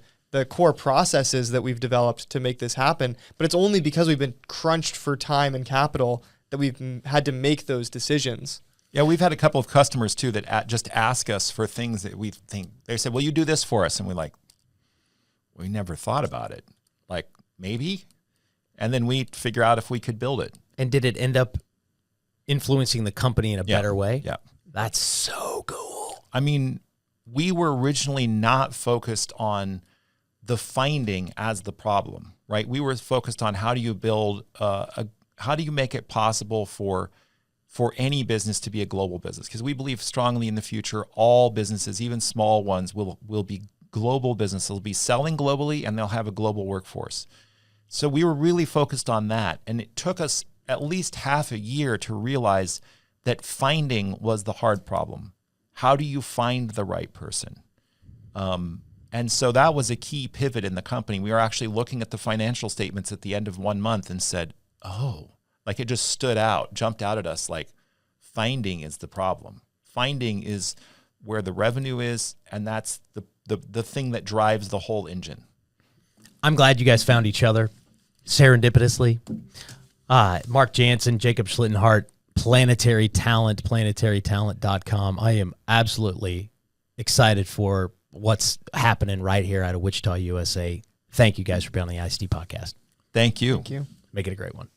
core processes that we've developed to make this happen. But it's only because we've been crunched for time and capital that we've had to make those decisions. Yeah, we've had a couple of customers too that just ask us for things that we think, they said, will you do this for us? And we're like, we never thought about it. Like, maybe? And then we figure out if we could build it. And did it end up influencing the company in a better way? Yeah. That's so cool. I mean, we were originally not focused on the finding as the problem, right? We were focused on how do you build, how do you make it possible for any business to be a global business? Because we believe strongly in the future, all businesses, even small ones, will be global businesses. They'll be selling globally and they'll have a global workforce. So we were really focused on that. And it took us at least half a year to realize that finding was the hard problem. How do you find the right person? And so that was a key pivot in the company. We were actually looking at the financial statements at the end of 1 month and said, oh, like it just stood out, jumped out at us like finding is the problem. Finding is where the revenue is, and that's the thing that drives the whole engine. I'm glad you guys found each other serendipitously. Mark Janzen, Jacob Schlittenhardt, Planetary Talent, planetarytalent.com. I am absolutely excited for what's happening right here out of Wichita, USA. Thank you guys for being on the ICT podcast. Thank you. Thank you. Make it a great one.